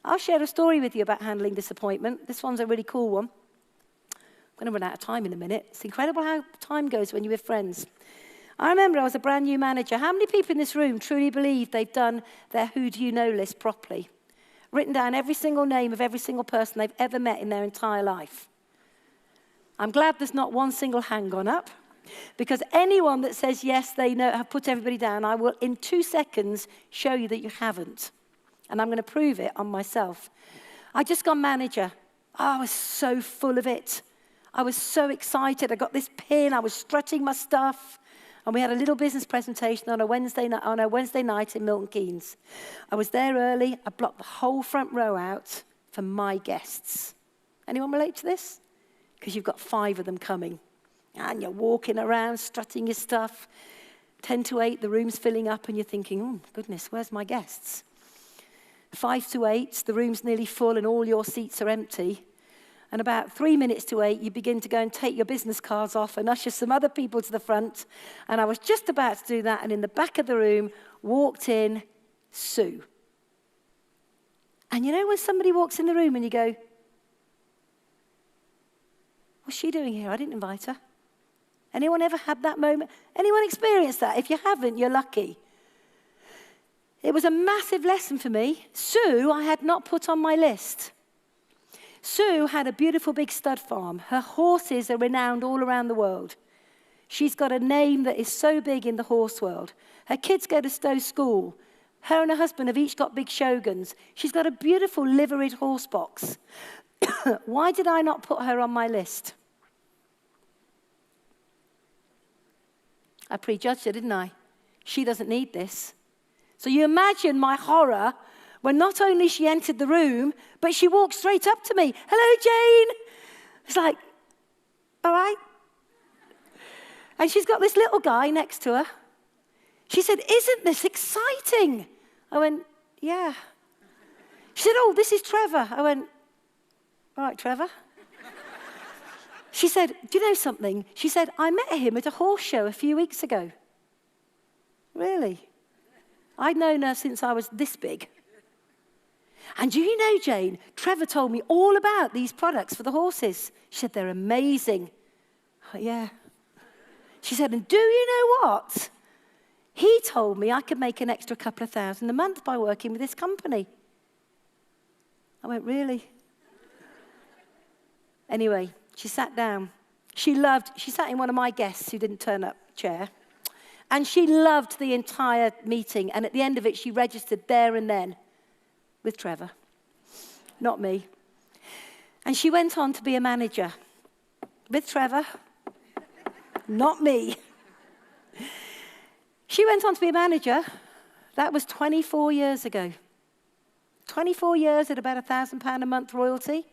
A: I'll share a story with you about handling disappointment. This one's a really cool one. I'm going to run out of time in a minute. It's incredible how time goes when you're with friends. I remember I was a brand new manager. How many people in this room truly believe they've done their who do you know list properly? Written down every single name of every single person they've ever met in their entire life. I'm glad there's not one single hand gone up, because anyone that says yes, they know, have put everybody down, I will in 2 seconds show you that you haven't. And I'm going to prove it on myself. I just got manager. Oh, I was so full of it. I was so excited. I got this pin. I was strutting my stuff. And we had a little business presentation on a Wednesday night in Milton Keynes. I was there early. I blocked the whole front row out for my guests. Anyone relate to this? Because you've got 5 of them coming. And you're walking around, strutting your stuff. 10 to 8, the room's filling up, and you're thinking, "Oh, goodness, where's my guests?" 5 to 8, the room's nearly full, and all your seats are empty. And about 3 minutes to 8, you begin to go and take your business cards off and usher some other people to the front. And I was just about to do that, and in the back of the room walked in Sue. And you know when somebody walks in the room and you go, "What's she doing here? I didn't invite her." Anyone ever had that moment? Anyone experienced that? If you haven't, you're lucky. It was a massive lesson for me. Sue, I had not put on my list. Sue had a beautiful big stud farm. Her horses are renowned all around the world. She's got a name that is so big in the horse world. Her kids go to Stowe School. Her and her husband have each got big Shoguns. She's got a beautiful liveried horse box. Why did I not put her on my list? I prejudged her, didn't I? She doesn't need this. So you imagine my horror when not only she entered the room, but she walked straight up to me. "Hello, Jane." It's like, all right. And she's got this little guy next to her. She said, "Isn't this exciting?" I went, "Yeah." She said, "Oh, this is Trevor." I went, "All right, Trevor." She said, "Do you know something?" She said, "I met him at a horse show a few weeks ago." Really? I'd known her since I was this big. "And do you know, Jane, Trevor told me all about these products for the horses." She said, "They're amazing." "Yeah." She said, "And do you know what? He told me I could make an extra couple of thousand a month by working with this company. I went, really? Anyway, she sat down. She sat in one of my guests who didn't turn up chair. And she loved the entire meeting. And at the end of it, she registered there and then with Trevor, not me. And she went on to be a manager with Trevor, not me. She went on to be a manager. That was 24 years ago. 24 years at about £1,000 a month royalty.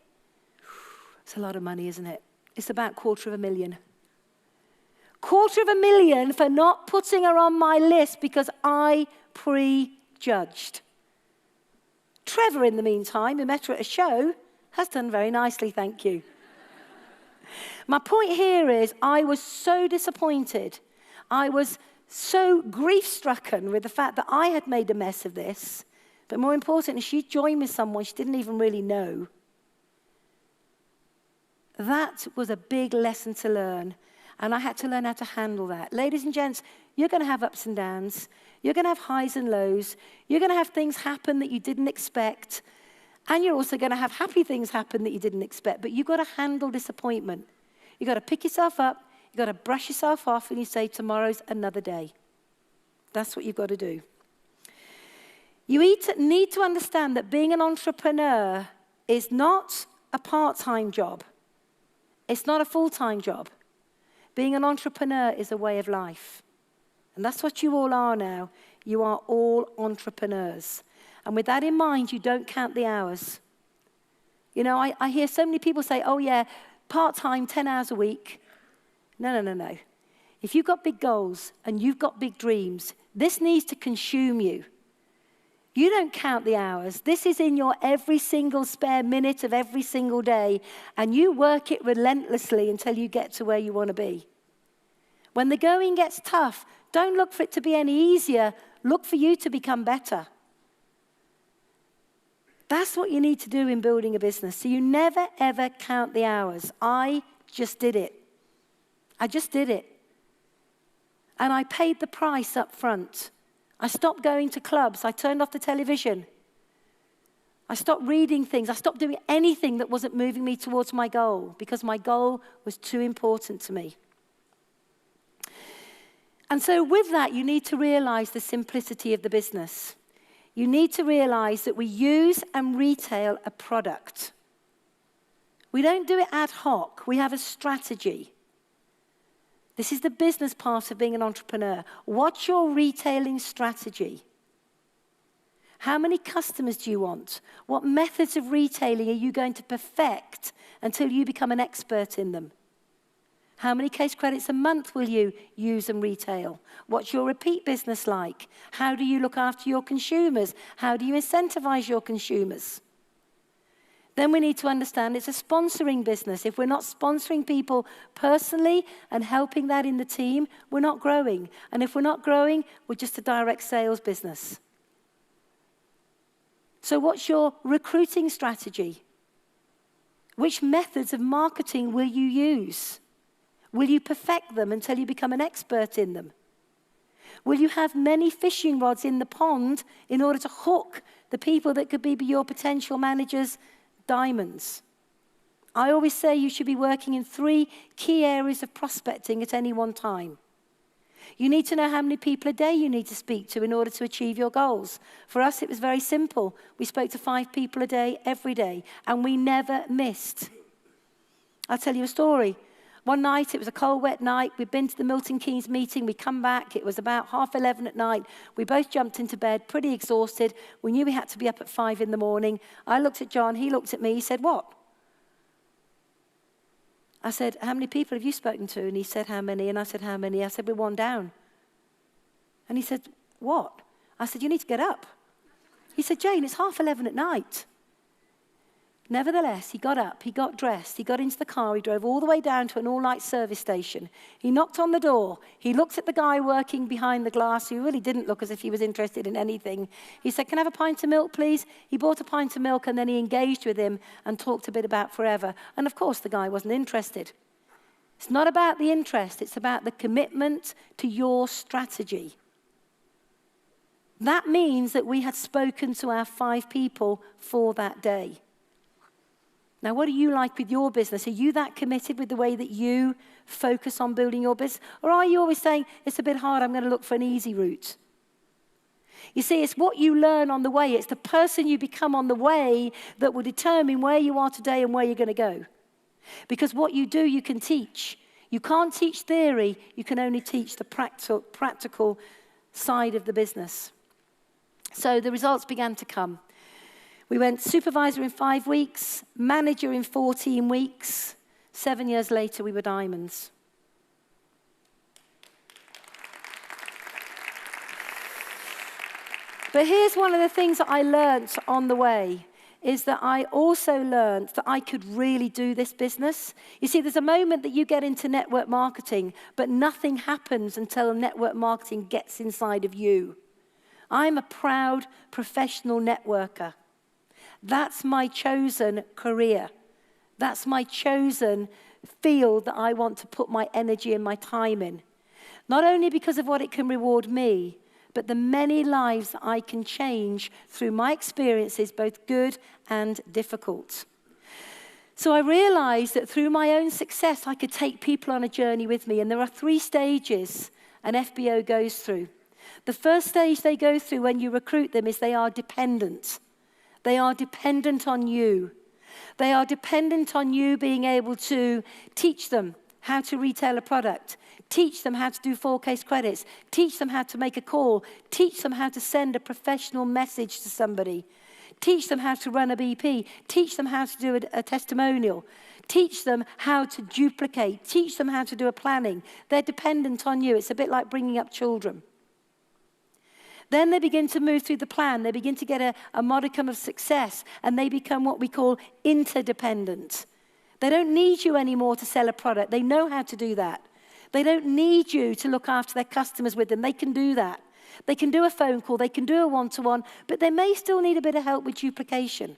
A: It's a lot of money, isn't it? It's about $250,000. $250,000 for not putting her on my list because I prejudged. Trevor, in the meantime, who met her at a show, has done very nicely, thank you. My point here is I was so disappointed. I was so grief-stricken with the fact that I had made a mess of this. But more importantly, she joined with someone she didn't even really know. That was a big lesson to learn. And I had to learn how to handle that. Ladies and gents, you're going to have ups and downs. You're going to have highs and lows. You're going to have things happen that you didn't expect. And you're also going to have happy things happen that you didn't expect. But you've got to handle disappointment. You've got to pick yourself up. You've got to brush yourself off. And you say, tomorrow's another day. That's what you've got to do. You need to understand that being an entrepreneur is not a part-time job. It's not a full-time job. Being an entrepreneur is a way of life. And that's what you all are now. You are all entrepreneurs. And with that in mind, you don't count the hours. You know, I hear so many people say, oh yeah, part-time, 10 hours a week. No. If you've got big goals and you've got big dreams, this needs to consume you. You don't count the hours. This is in your every single spare minute of every single day, and you work it relentlessly until you get to where you want to be. When the going gets tough, don't look for it to be any easier. Look for you to become better. That's what you need to do in building a business. So you never, ever count the hours. I just did it. I just did it. And I paid the price up front. I stopped going to clubs. I turned off the television. I stopped reading things. I stopped doing anything that wasn't moving me towards my goal because my goal was too important to me. And so with that, you need to realize the simplicity of the business. You need to realize that we use and retail a product. We don't do it ad hoc. We have a strategy. This is the business part of being an entrepreneur. What's your retailing strategy? How many customers do you want? What methods of retailing are you going to perfect until you become an expert in them? How many case credits a month will you use and retail? What's your repeat business like? How do you look after your consumers? How do you incentivize your consumers? Then we need to understand it's a sponsoring business. If we're not sponsoring people personally and helping that in the team, we're not growing. And if we're not growing, we're just a direct sales business. So what's your recruiting strategy? Which methods of marketing will you use? Will you perfect them until you become an expert in them? Will you have many fishing rods in the pond in order to hook the people that could be your potential managers' diamonds? I always say you should be working in 3 key areas of prospecting at any one time. You need to know how many people a day you need to speak to in order to achieve your goals. For us, it was very simple. We spoke to 5 people a day, every day, and we never missed. I'll tell you a story. One night, it was a cold, wet night. We'd been to the Milton Keynes meeting. We come back. It was about 11:30 at night. We both jumped into bed, pretty exhausted. We knew we had to be up at 5 in the morning. I looked at John. He looked at me. He said, what? I said, how many people have you spoken to? And he said, how many? And I said, how many? I said, we're 1 down. And he said, what? I said, you need to get up. He said, Jane, it's 11:30 at night. Nevertheless, he got up, he got dressed, he got into the car, he drove all the way down to an all-night service station. He knocked on the door. He looked at the guy working behind the glass, who really didn't look as if he was interested in anything. He said, can I have a pint of milk, please? He bought a pint of milk, and then he engaged with him and talked a bit about forever. And of course, the guy wasn't interested. It's not about the interest. It's about the commitment to your strategy. That means that we had spoken to our 5 people for that day. Now, what are you like with your business? Are you that committed with the way that you focus on building your business? Or are you always saying, it's a bit hard, I'm going to look for an easy route? You see, it's what you learn on the way. It's the person you become on the way that will determine where you are today and where you're going to go. Because what you do, you can teach. You can't teach theory. You can only teach the practical side of the business. So the results began to come. We went supervisor in 5 weeks, manager in 14 weeks. 7 years later, we were diamonds. But here's one of the things that I learned on the way, is that I also learned that I could really do this business. You see, there's a moment that you get into network marketing, but nothing happens until network marketing gets inside of you. I'm a proud professional networker. That's my chosen career. That's my chosen field that I want to put my energy and my time in. Not only because of what it can reward me, but the many lives that I can change through my experiences, both good and difficult. So I realized that through my own success, I could take people on a journey with me. And there are 3 stages an FBO goes through. The first stage they go through when you recruit them is they are dependent. They are dependent on you. They are dependent on you being able to teach them how to retail a product, teach them how to do 4-case credits, teach them how to make a call, teach them how to send a professional message to somebody, teach them how to run a BP, teach them how to do a testimonial, teach them how to duplicate, teach them how to do a planning. They're dependent on you. It's a bit like bringing up children. Then they begin to move through the plan. They begin to get a modicum of success, and they become what we call interdependent. They don't need you anymore to sell a product. They know how to do that. They don't need you to look after their customers with them. They can do that. They can do a phone call. They can do a one-to-one, but they may still need a bit of help with duplication.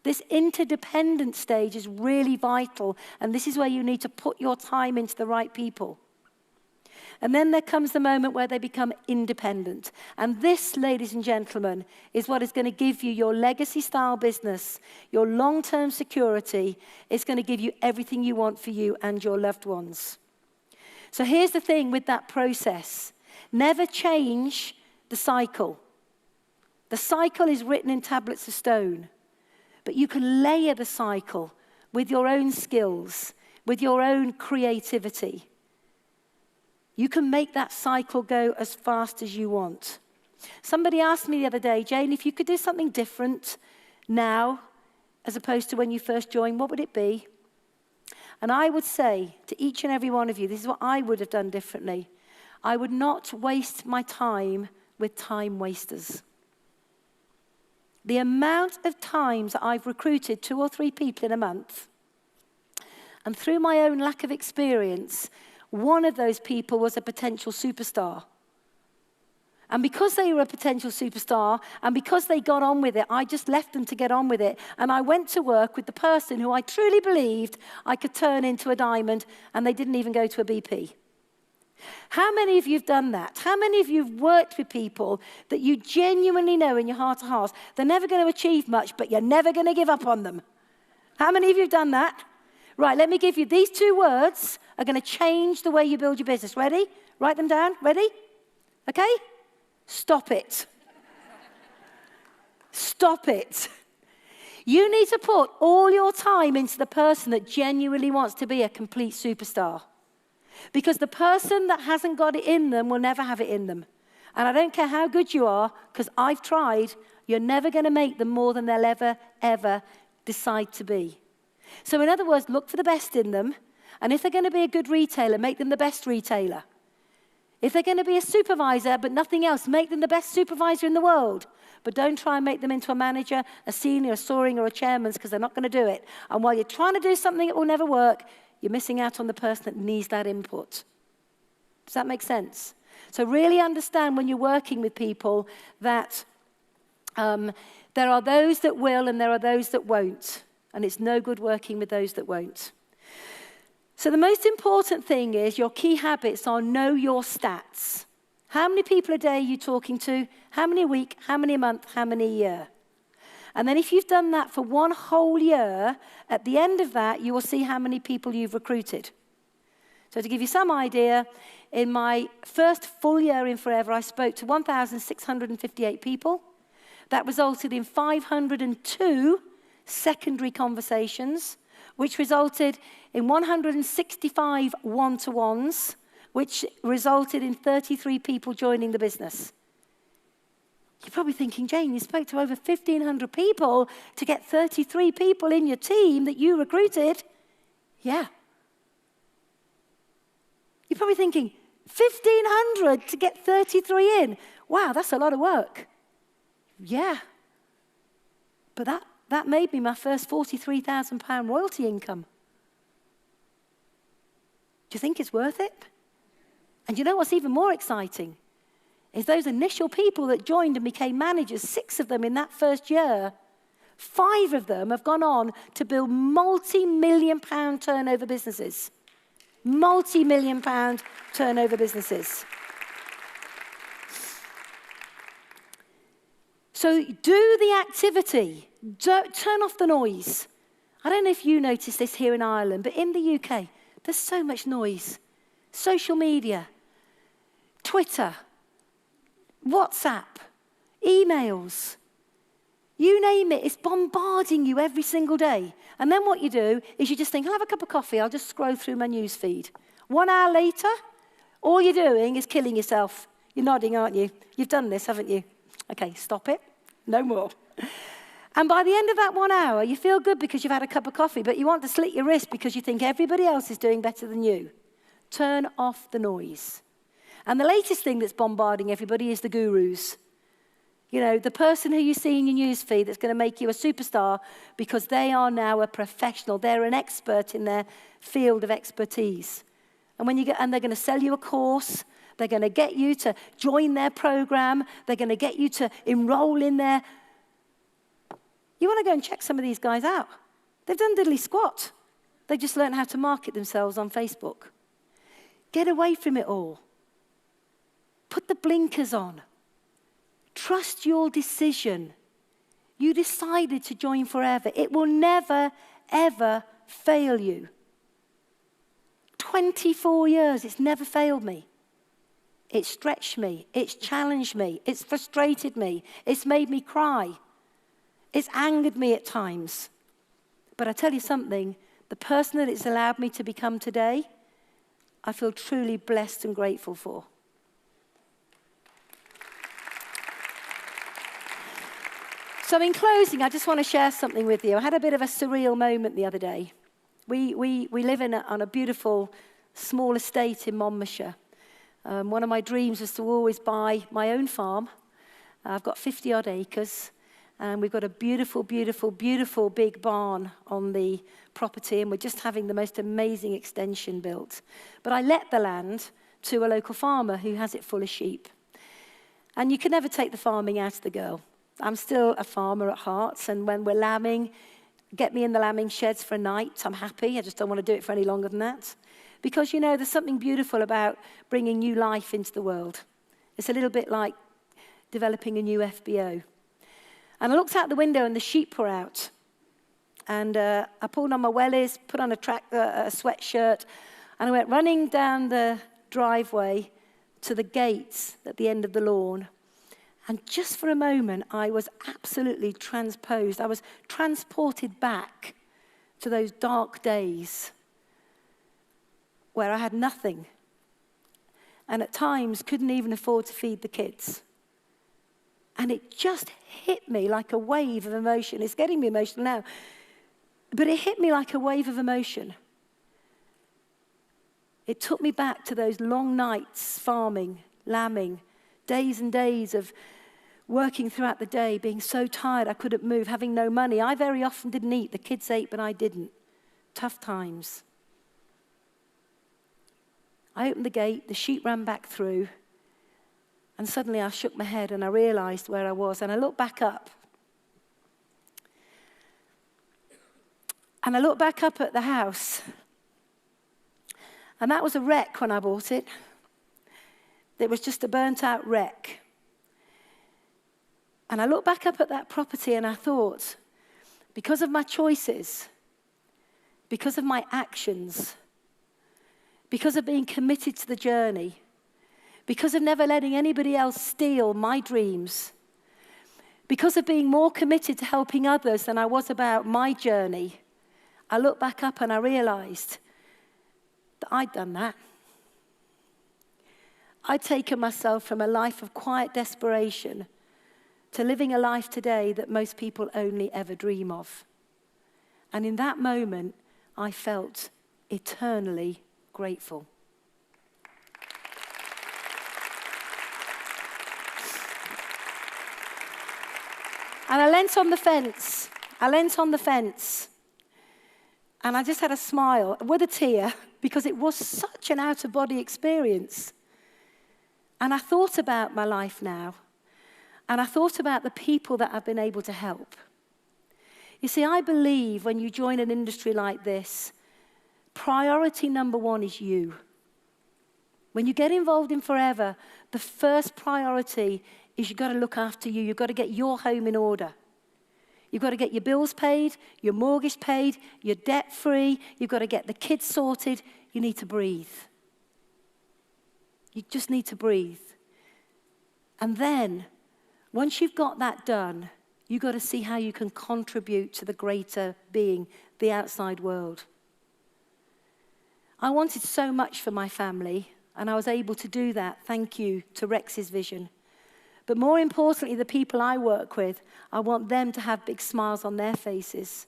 A: This interdependent stage is really vital, and this is where you need to put your time into the right people. And then there comes the moment where they become independent. And this, ladies and gentlemen, is what is going to give you your legacy-style business, your long-term security. It's going to give you everything you want for you and your loved ones. So here's the thing with that process. Never change the cycle. The cycle is written in tablets of stone. But you can layer the cycle with your own skills, with your own creativity. You can make that cycle go as fast as you want. Somebody asked me the other day, Jane, if you could do something different now as opposed to when you first joined, what would it be? And I would say to each and every one of you, this is what I would have done differently. I would not waste my time with time wasters. The amount of times that I've recruited 2 or 3 people in a month, and through my own lack of experience, one of those people was a potential superstar. And because they were a potential superstar, and because they got on with it, I just left them to get on with it. And I went to work with the person who I truly believed I could turn into a diamond, and they didn't even go to a BP. How many of you have done that? How many of you have worked with people that you genuinely know in your heart of hearts, they're never going to achieve much, but you're never going to give up on them? How many of you have done that? Right, let me give you these 2 words are going to change the way you build your business. Ready? Write them down. Ready? Okay? Stop it. Stop it. You need to put all your time into the person that genuinely wants to be a complete superstar. Because the person that hasn't got it in them will never have it in them. And I don't care how good you are, because I've tried, you're never going to make them more than they'll ever decide to be. So in other words, look for the best in them. And if they're going to be a good retailer, make them the best retailer. If they're going to be a supervisor but nothing else, make them the best supervisor in the world. But don't try and make them into a manager, a senior, a soaring, or a chairman's, because they're not going to do it. And while you're trying to do something that will never work, you're missing out on the person that needs that input. Does that make sense? So really understand when you're working with people that there are those that will and there are those that won't. And it's no good working with those that won't. So the most important thing is your key habits are know your stats. How many people a day are you talking to? How many a week? How many a month? How many a year? And then if you've done that for one whole year, at the end of that, you will see how many people you've recruited. So to give you some idea, in my first full year in Forever, I spoke to 1,658 people. That resulted in 502 secondary conversations, which resulted in 165 one-to-ones, which resulted in 33 people joining the business. You're probably thinking, Jane, you spoke to over 1,500 people to get 33 people in your team that you recruited. Yeah. You're probably thinking, 1,500 to get 33 in. Wow, that's a lot of work. Yeah. But that made me my first £43,000 royalty income. Do you think it's worth it? And you know what's even more exciting? Is those initial people that joined and became managers, 6 of them in that first year, 5 of them have gone on to build multi-million-pound turnover businesses. Multi-million-pound turnover businesses. So do the activity. Don't turn off the noise. I don't know if you notice this here in Ireland, but in the UK, there's so much noise. Social media, Twitter, WhatsApp, emails, you name it, it's bombarding you every single day. And then what you do is you just think, I'll have a cup of coffee, I'll just scroll through my news feed. 1 hour later, all you're doing is killing yourself. You're nodding, aren't you? You've done this, haven't you? Okay, stop it. No more. And by the end of that 1 hour, you feel good because you've had a cup of coffee, but you want to slit your wrist because you think everybody else is doing better than you. Turn off the noise. And the latest thing that's bombarding everybody is the gurus. You know, the person who you see in your news feed that's going to make you a superstar because they are now a professional. They're an expert in their field of expertise. And they're going to sell you a course. They're going to get you to join their program. They're going to get you to enroll in their... You want to go and check some of these guys out. They've done diddly squat. They just learned how to market themselves on Facebook. Get away from it all. Put the blinkers on. Trust your decision. You decided to join Forever. It will never, ever fail you. 24 years, it's never failed me. It's stretched me. It's challenged me. It's frustrated me. It's made me cry. It's angered me at times. But I tell you something, the person that it's allowed me to become today, I feel truly blessed and grateful for. So in closing, I just want to share something with you. I had a bit of a surreal moment the other day. We live on a beautiful small estate in Monmouthshire. One of my dreams was to always buy my own farm. I've got 50-odd acres, and we've got a beautiful, beautiful, beautiful big barn on the property, and we're just having the most amazing extension built. But I let the land to a local farmer who has it full of sheep. And you can never take the farming out of the girl. I'm still a farmer at heart, and when we're lambing, get me in the lambing sheds for a night, I'm happy. I just don't want to do it for any longer than that. Because, you know, there's something beautiful about bringing new life into the world. It's a little bit like developing a new FBO. And I looked out the window and the sheep were out. And I pulled on my wellies, put on a sweatshirt, and I went running down the driveway to the gates at the end of the lawn. And just for a moment, I was absolutely transposed. I was transported back to those dark days where I had nothing. And at times, couldn't even afford to feed the kids. And it just hit me like a wave of emotion. It's getting me emotional now. But it hit me like a wave of emotion. It took me back to those long nights farming, lambing, days and days of working throughout the day, being so tired I couldn't move, having no money. I very often didn't eat. The kids ate, but I didn't. Tough times. I opened the gate, the sheep ran back through, and suddenly I shook my head and I realized where I was, and I looked back up. And I looked back up at the house, and that was a wreck when I bought it. It was just a burnt-out wreck. And I looked back up at that property and I thought, because of my choices, because of my actions, because of being committed to the journey, because of never letting anybody else steal my dreams, because of being more committed to helping others than I was about my journey, I looked back up and I realized that I'd done that. I'd taken myself from a life of quiet desperation to living a life today that most people only ever dream of. And in that moment, I felt eternally grateful. And I leant on the fence. And I just had a smile with a tear because it was such an out-of-body experience. And I thought about my life now. And I thought about the people that I've been able to help. You see, I believe when you join an industry like this, priority number one is you. When you get involved in Forever, the first priority is you've got to look after you. You've got to get your home in order. You've got to get your bills paid, your mortgage paid, you're debt-free. You've got to get the kids sorted. You need to breathe. You just need to breathe. And then, once you've got that done, you've got to see how you can contribute to the greater being, the outside world. I wanted so much for my family, and I was able to do that, thank you to Rex's vision. But more importantly, the people I work with, I want them to have big smiles on their faces.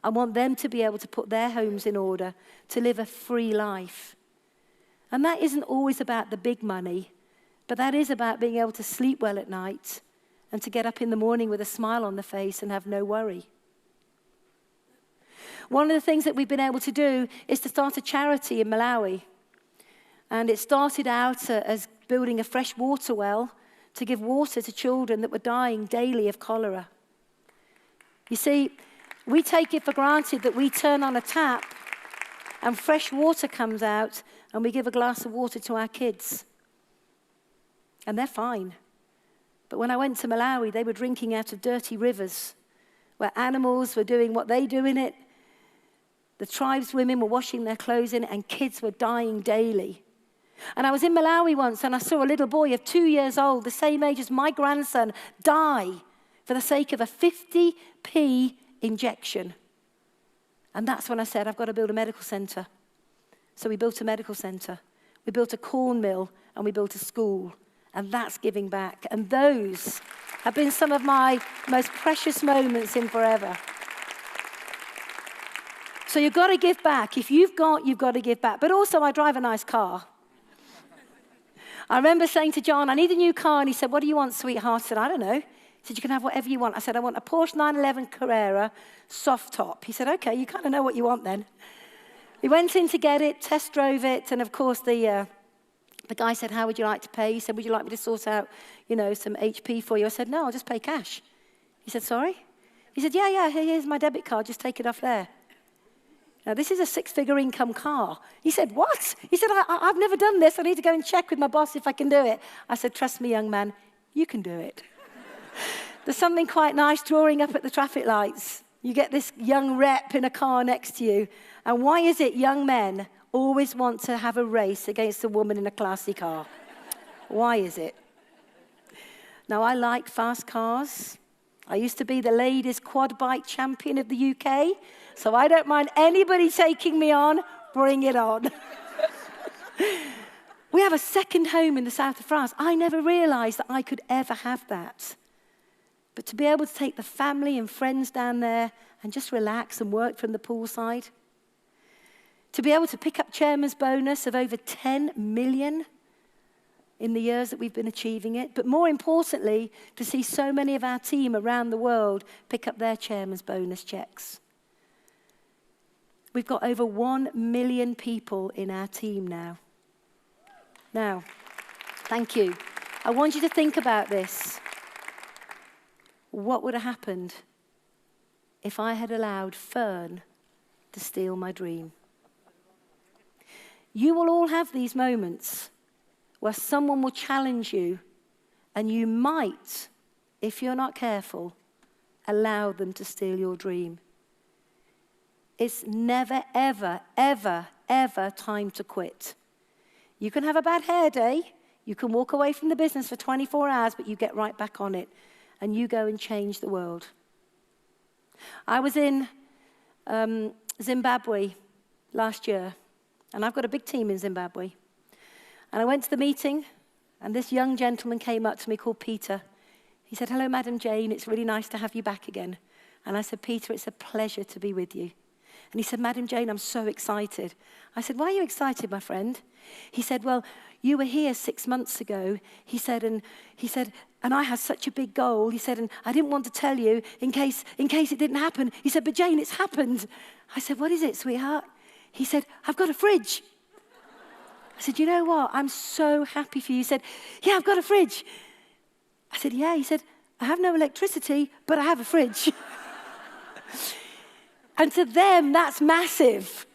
A: I want them to be able to put their homes in order, to live a free life. And that isn't always about the big money, but that is about being able to sleep well at night and to get up in the morning with a smile on the face and have no worry. One of the things that we've been able to do is to start a charity in Malawi. And it started out as building a fresh water well to give water to children that were dying daily of cholera. You see, we take it for granted that we turn on a tap and fresh water comes out and we give a glass of water to our kids. And they're fine. But when I went to Malawi, they were drinking out of dirty rivers where animals were doing what they do in it. The tribeswomen were washing their clothes in it, and kids were dying daily. And I was in Malawi once, and I saw a little boy of 2 years old, the same age as my grandson, die for the sake of a 50p injection. And that's when I said, I've got to build a medical centre. So we built a medical centre. We built a corn mill, and we built a school. And that's giving back. And those have been some of my most precious moments in Forever. So you've got to give back. If you've got to give back. But also, I drive a nice car. I remember saying to John, I need a new car. And he said, what do you want, sweetheart? I said, I don't know. He said, you can have whatever you want. I said, I want a Porsche 911 Carrera soft top. He said, okay, you kind of know what you want then. We went in to get it, test drove it. And of course, the guy said, how would you like to pay? He said, would you like me to sort out, some HP for you? I said, no, I'll just pay cash. He said, sorry? He said, yeah, here's my debit card. Just take it off there. Now, this is a 6-figure income car. He said, what? He said, I've never done this. I need to go and check with my boss if I can do it. I said, trust me, young man, you can do it. There's something quite nice drawing up at the traffic lights. You get this young rep in a car next to you. And why is it young men always want to have a race against a woman in a classy car? Why is it? Now, I like fast cars. I used to be the ladies' quad bike champion of the UK, so I don't mind anybody taking me on. Bring it on. We have a second home in the south of France. I never realized that I could ever have that. But to be able to take the family and friends down there and just relax and work from the poolside, to be able to pick up chairman's bonus of over 10 million in the years that we've been achieving it, but more importantly, to see so many of our team around the world pick up their chairman's bonus checks. We've got over 1 million people in our team now. Now, thank you. I want you to think about this. What would have happened if I had allowed Fern to steal my dream? You will all have these moments where someone will challenge you, and you might, if you're not careful, allow them to steal your dream. It's never, ever, ever, ever time to quit. You can have a bad hair day, you can walk away from the business for 24 hours, but you get right back on it, and you go and change the world. I was in Zimbabwe last year, and I've got a big team in Zimbabwe. And I went to the meeting, and this young gentleman came up to me called Peter. He said, "Hello, Madam Jane, it's really nice to have you back again." And I said, "Peter, it's a pleasure to be with you." And he said, "Madam Jane, I'm so excited." I said, "Why are you excited, my friend?" He said, "Well, you were here 6 months ago." He said, and I had such a big goal. He said, and I didn't want to tell you in case it didn't happen. He said, "But Jane, it's happened." I said, "What is it, sweetheart?" He said, "I've got a fridge." I said, "You know what? I'm so happy for you." He said, "Yeah, I've got a fridge." I said, "Yeah." He said, "I have no electricity, but I have a fridge." And to them, that's massive.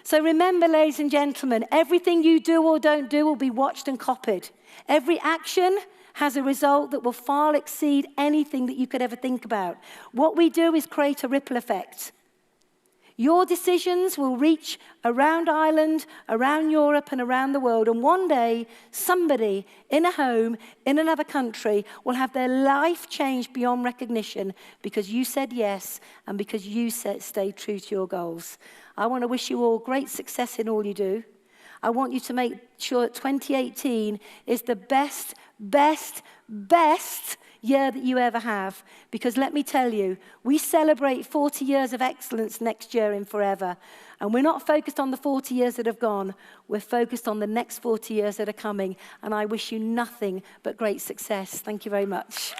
A: So remember, ladies and gentlemen, everything you do or don't do will be watched and copied. Every action has a result that will far exceed anything that you could ever think about. What we do is create a ripple effect. Your decisions will reach around Ireland, around Europe, and around the world. And one day, somebody in a home, in another country, will have their life changed beyond recognition because you said yes and because you stayed true to your goals. I want to wish you all great success in all you do. I want you to make sure that 2018 is the best year that you ever have. Because let me tell you, we celebrate 40 years of excellence next year in Forever. And we're not focused on the 40 years that have gone. We're focused on the next 40 years that are coming. And I wish you nothing but great success. Thank you very much.